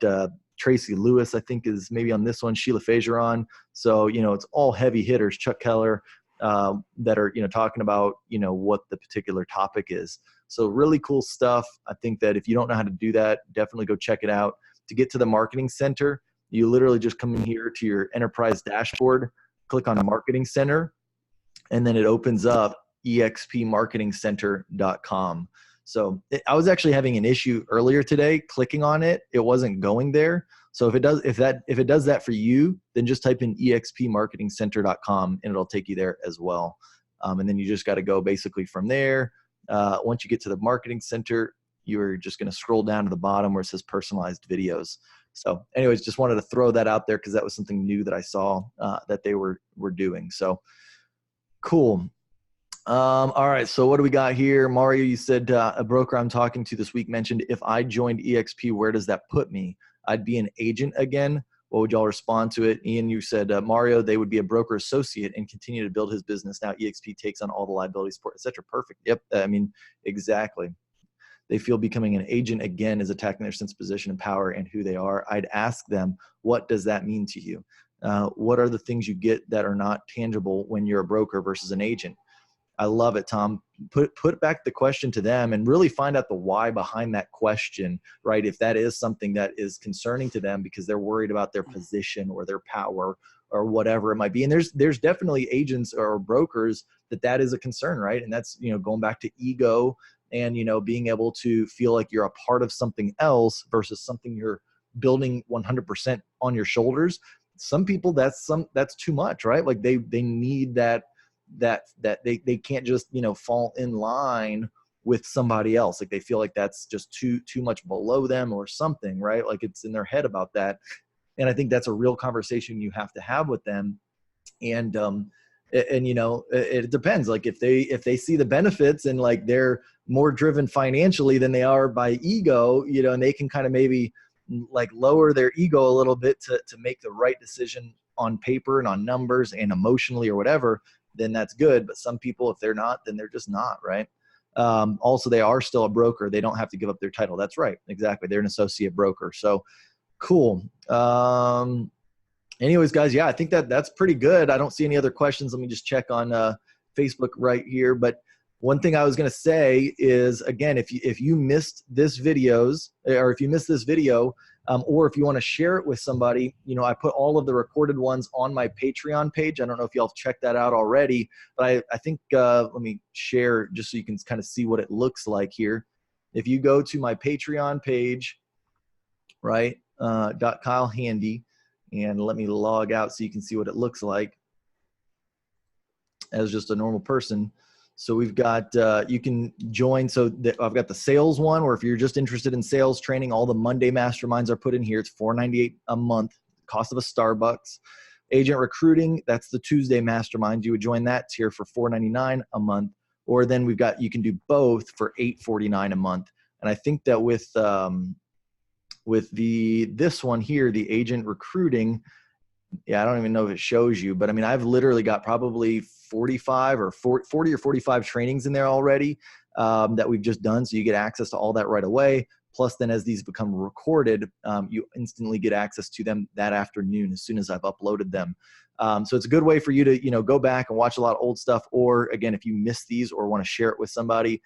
Tracy Lewis, I think is maybe on this one, Sheila Fageron. So, you know, it's all heavy hitters, Chuck Keller, that are, you know, talking about, you know, what the particular topic is. So really cool stuff. I think that if you don't know how to do that, definitely go check it out. To get to the marketing center, you literally just come in here to your enterprise dashboard, click on Marketing Center, and then it opens up expmarketingcenter.com. So I was actually having an issue earlier today clicking on it. It wasn't going there. So if it does that for you, then just type in expmarketingcenter.com and it'll take you there as well. And then you just got to go basically from there. Once you get to the marketing center, you're just going to scroll down to the bottom where it says personalized videos. So anyways, just wanted to throw that out there because that was something new that I saw that they were doing. So cool. All right. So what do we got here? Mario, you said a broker I'm talking to this week mentioned, if I joined eXp, where does that put me? I'd be an agent again. What would y'all respond to it? Ian, you said, Mario, they would be a broker associate and continue to build his business. Now eXp takes on all the liability support, etc. Perfect. Yep. I mean, exactly. They feel becoming an agent again is attacking their sense of position and power and who they are. I'd ask them, what does that mean to you? What are the things you get that are not tangible when you're a broker versus an agent? I love it, Tom. Put back the question to them and really find out the why behind that question, right? If that is something that is concerning to them because they're worried about their position or their power or whatever it might be. And there's definitely agents or brokers that is a concern, right? And that's, you know, going back to ego and, you know, being able to feel like you're a part of something else versus something you're building 100% on your shoulders. Some people that's too much, right? Like they need that they can't just, you know, fall in line with somebody else. Like they feel like that's just too much below them or something, right? Like it's in their head about that. And I think that's a real conversation you have to have with them. And you know, it depends. Like if they see the benefits and like they're more driven financially than they are by ego, you know, and they can kind of maybe like lower their ego a little bit to make the right decision on paper and on numbers and emotionally or whatever, then that's good. But some people, if they're not, then they're just not, right? Also, they are still a broker. They don't have to give up their title. That's right. Exactly. They're an associate broker. So cool. Anyways, guys, yeah, I think that's pretty good. I don't see any other questions. Let me just check on Facebook right here. But one thing I was going to say is, again, if you missed this video, or if you want to share it with somebody, you know, I put all of the recorded ones on my Patreon page. I don't know if y'all have checked that out already, but I think, let me share just so you can kind of see what it looks like here. If you go to my Patreon page, right, Kyle Handy, and let me log out so you can see what it looks like as just a normal person. So we've got, you can join. So I've got the sales one, where if you're just interested in sales training, all the Monday masterminds are put in here. It's $4.98 a month, cost of a Starbucks. Agent recruiting, that's the Tuesday Mastermind. You would join that tier for $4.99 a month. Or then we've got, you can do both for $8.49 a month. And I think that with this one here, the agent recruiting, yeah, I don't even know if it shows you, but I mean, I've literally got probably 45 or 40 or 45 trainings in there already that we've just done. So you get access to all that right away. Plus then as these become recorded, you instantly get access to them that afternoon as soon as I've uploaded them. So it's a good way for you to, go back and watch a lot of old stuff. Or again, if you miss these or want to share it with somebody,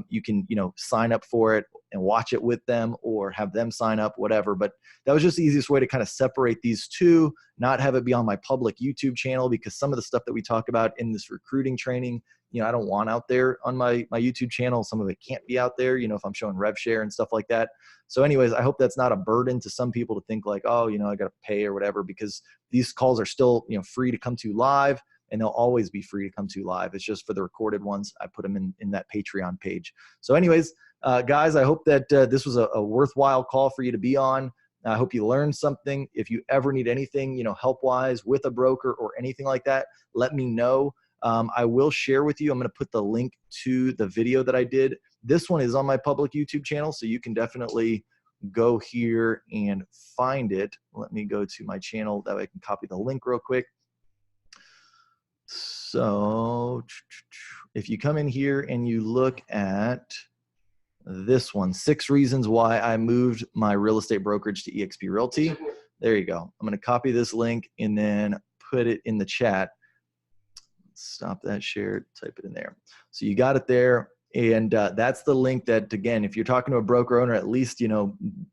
you can, sign up for it and watch it with them or have them sign up, whatever. But that was just the easiest way to kind of separate these two, not have it be on my public YouTube channel, because some of the stuff that we talk about in this recruiting training, I don't want out there on my YouTube channel. Some of it can't be out there, if I'm showing rev share and stuff like that. So anyways, I hope that's not a burden to some people to think like, oh, I got to pay or whatever, because these calls are still, free to come to live, and they'll always be free to come to live. It's just for the recorded ones, I put them in that Patreon page. So anyways, guys, I hope that this was a worthwhile call for you to be on. I hope you learned something. If you ever need anything, help-wise with a broker or anything like that, let me know. I will share with you. I'm going to put the link to the video that I did. This one is on my public YouTube channel, so you can definitely go here and find it. Let me go to my channel. That way I can copy the link real quick. So if you come in here and you look at this one, 6 reasons why I moved my real estate brokerage to eXp Realty. There you go. I'm going to copy this link and then put it in the chat. Stop that share, type it in there. So you got it there. And that's the link that, again, if you're talking to a broker owner, at least,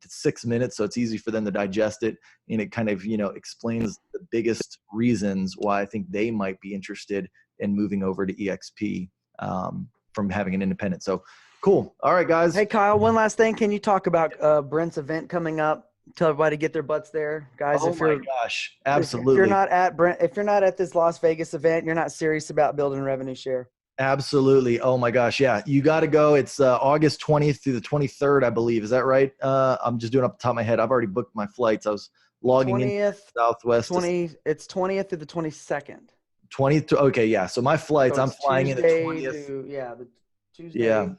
6 minutes. So it's easy for them to digest it. And it kind of, explains the biggest reasons why I think they might be interested in moving over to eXp from having an independent. So cool. All right, guys. Hey, Kyle, one last thing. Can you talk about Brent's event coming up? Tell everybody to get their butts there, guys. Oh my gosh, absolutely. If you're not at if you're not at this Las Vegas event, you're not serious about building revenue share. Absolutely. Oh my gosh. Yeah, you got to go. It's August 20th through the 23rd, I believe. Is that right? I'm just doing it off the top of my head. I've already booked my flights. I was logging in Southwest. It's 20th to the 22nd. 20th. Okay, yeah. So my flights, So I'm flying Tuesday in the 20th. the Tuesday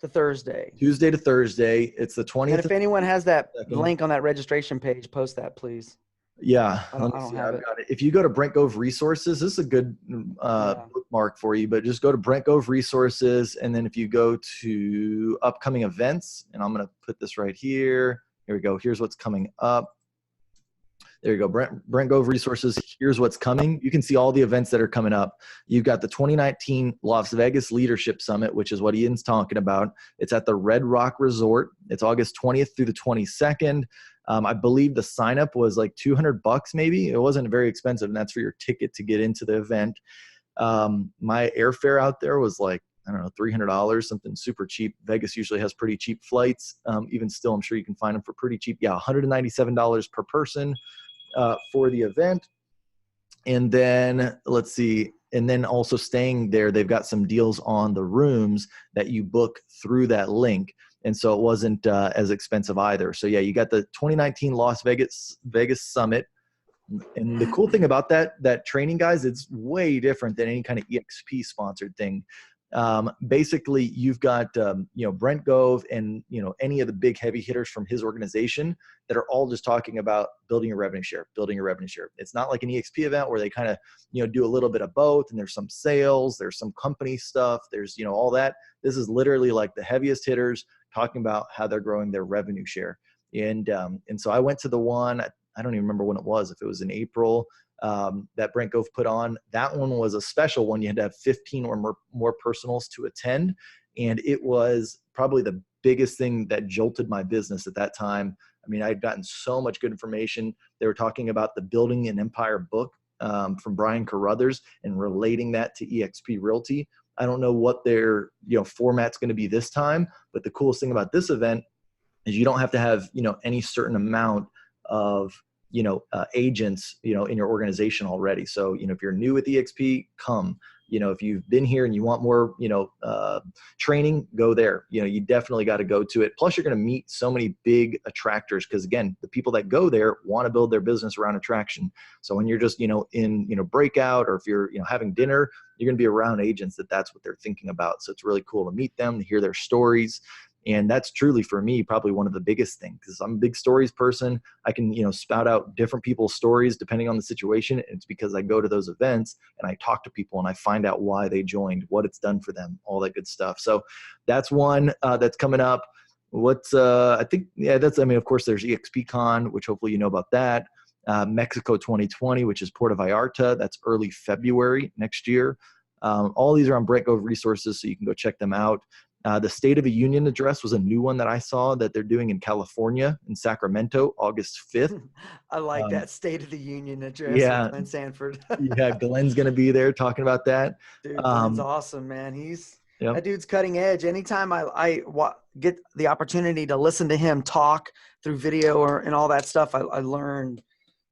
to Thursday. Tuesday to Thursday. It's the 20th. And if anyone has that link on that registration page, post that, please. Yeah, I don't have it. got it. If you go to Brent Gove Resources, this is a good bookmark for you, but just go to Brent Gove Resources. And then if you go to upcoming events, and I'm going to put this right here. Here we go. Here's what's coming up. There you go. Brent Gove Resources. Here's what's coming. You can see all the events that are coming up. You've got the 2019 Las Vegas Leadership Summit, which is what Ian's talking about. It's at the Red Rock Resort. It's August 20th through the 22nd. I believe the sign up was like $200 maybe. It wasn't very expensive, and that's for your ticket to get into the event. My airfare out there was like, I don't know, $300, something super cheap. Vegas usually has pretty cheap flights. Even still, I'm sure you can find them for pretty cheap. Yeah, $197 per person for the event. And then let's see. And then also staying there, they've got some deals on the rooms that you book through that link. And so it wasn't as expensive either. So yeah, you got the 2019 Las Vegas Summit. And the cool thing about that training, guys, it's way different than any kind of eXp sponsored thing. Basically, you've got Brent Gove and any of the big heavy hitters from his organization that are all just talking about building a revenue share. It's not like an eXp event where they kind of do a little bit of both, and there's some sales, there's some company stuff, there's all that. This is literally like the heaviest hitters talking about how they're growing their revenue share. And so I went to the one, I don't even remember when it was, if it was in April, that Brent Gove put on. That one was a special one. You had to have 15 or more personals to attend. And it was probably the biggest thing that jolted my business at that time. I mean, I'd gotten so much good information. They were talking about the Building an Empire book from Brian Carruthers and relating that to eXp Realty. I don't know what their format's going to be this time, but the coolest thing about this event is you don't have to have any certain amount of agents in your organization already. So if you're new with eXp, come. If you've been here and you want more training, go there. You definitely got to go to it. Plus you're going to meet so many big attractors, because again, the people that go there want to build their business around attraction. So when you're just in breakout, or if you're having dinner, you're going to be around agents that's what they're thinking about. So it's really cool to meet them, to hear their stories. And that's truly, for me, probably one of the biggest things, because I'm a big stories person. I can, spout out different people's stories depending on the situation. It's because I go to those events and I talk to people and I find out why they joined, what it's done for them, all that good stuff. So that's one that's coming up. What's I think, yeah, that's, I mean, of course there's eXp Con, which hopefully you know about that. Mexico 2020, which is Puerto Vallarta. That's early February next year. All these are on Brent Gove Resources, so you can go check them out. The State of the Union address was a new one that I saw that they're doing in California, in Sacramento, August 5th. I like that State of the Union address Yeah, with Glenn Sanford. yeah, Glenn's going to be there talking about that. Dude, Glenn's awesome, man. Yep. That dude's cutting edge. Anytime I get the opportunity to listen to him talk through video and all that stuff, I learned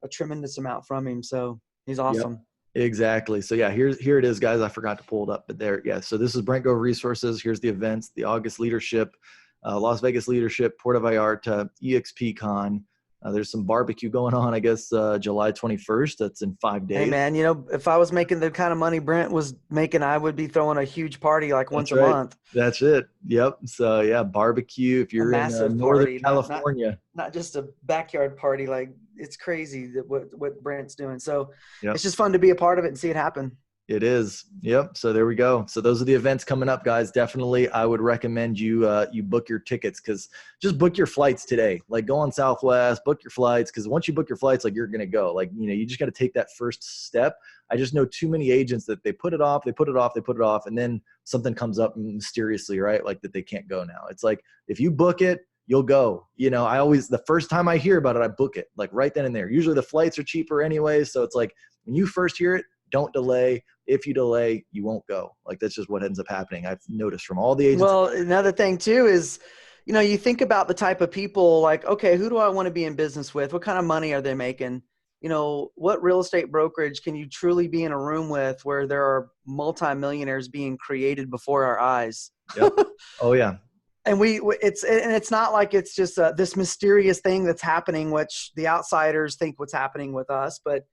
a tremendous amount from him. So he's awesome. Yep. Exactly. So yeah, here it is, guys. I forgot to pull it up, but there, yeah. So this is Brent Gove Resources. Here's the events: the August Leadership, Las Vegas Leadership, Puerto Vallarta, eXp Con. There's some barbecue going on, I guess, July 21st. That's in 5 days. Hey man, you know, if I was making the kind of money Brent was making, I would be throwing a huge party like once a month. That's it. Yep. So yeah, barbecue. If you're in Northern California, not just a backyard party. Like, it's crazy that what Brent's doing. So It's just fun to be a part of it and see it happen. It is. Yep. So there we go. So those are the events coming up, guys. Definitely, I would recommend you you book your tickets, because just book your flights today. Like, go on Southwest, book your flights, because once you book your flights, like, you're going to go. Like, you know, you just got to take that first step. I just know too many agents that they put it off, and then something comes up mysteriously, right? Like, that they can't go now. It's like, if you book it, you'll go. You know, the first time I hear about it, I book it, like, right then and there. Usually the flights are cheaper anyway. So it's like, when you first hear it, don't delay. If you delay, you won't go. Like, that's just what ends up happening. I've noticed from all the agents. Well, another thing too is, you know, you think about the type of people, like, okay, who do I want to be in business with? What kind of money are they making? You know, what real estate brokerage can you truly be in a room with where there are multimillionaires being created before our eyes? Yep. Oh yeah. And it's not like it's just this mysterious thing that's happening, which the outsiders think what's happening with us, but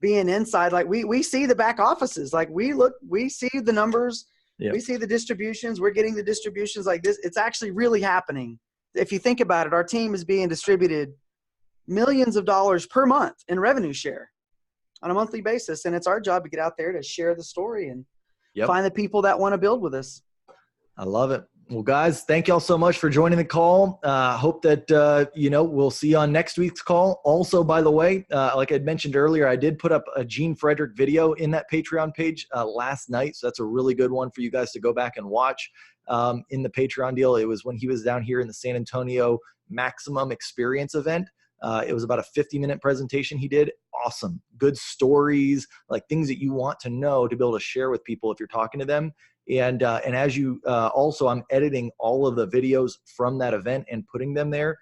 being inside, like, we see the back offices, like, we see the numbers, we see the distributions, we're getting the distributions like this. It's actually really happening. If you think about it, our team is being distributed millions of dollars per month in revenue share on a monthly basis. And it's our job to get out there to share the story and find the people that want to build with us. I love it. Well, guys, thank y'all so much for joining the call. Hope that, you know, we'll see you on next week's call. Also, by the way, like I mentioned earlier, I did put up a Gene Frederick video in that Patreon page last night. So that's a really good one for you guys to go back and watch in the Patreon deal. It was when he was down here in the San Antonio Maximum Experience event. It was about a 50-minute presentation he did. Awesome. Good stories, like things that you want to know to be able to share with people if you're talking to them. And as you also, I'm editing all of the videos from that event and putting them there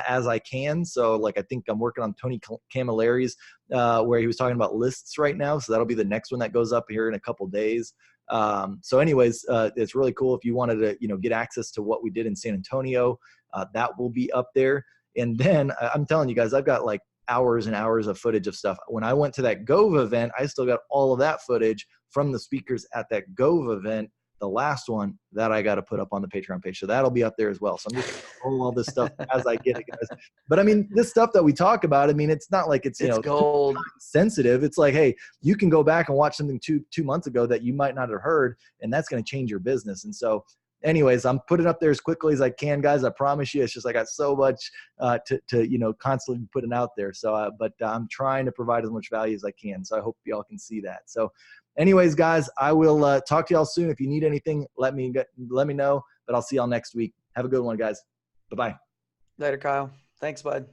as I can. So, like, I think I'm working on Tony Camilleri's where he was talking about lists right now. So that'll be the next one that goes up here in a couple days. So anyways, it's really cool. If you wanted to, you know, get access to what we did in San Antonio, that will be up there. And then I'm telling you guys, I've got like hours and hours of footage of stuff. When I went to that Gove event, I still got all of that footage from the speakers at that Gove event, the last one, that I got to put up on the Patreon page. So that'll be up there as well. So I'm just going to roll all this stuff as I get it, guys. But I mean, this stuff that we talk about, I mean, it's not like it's, you know, gold sensitive. It's like, hey, you can go back and watch something two months ago that you might not have heard, and that's going to change your business. And so anyways, I'm putting it up there as quickly as I can, guys. I promise you. It's just I got so much to you know, constantly putting out there. So, but I'm trying to provide as much value as I can. So I hope y'all can see that. So anyways, guys, I will talk to y'all soon. If you need anything, let me know. But I'll see y'all next week. Have a good one, guys. Bye-bye. Later, Kyle. Thanks, bud.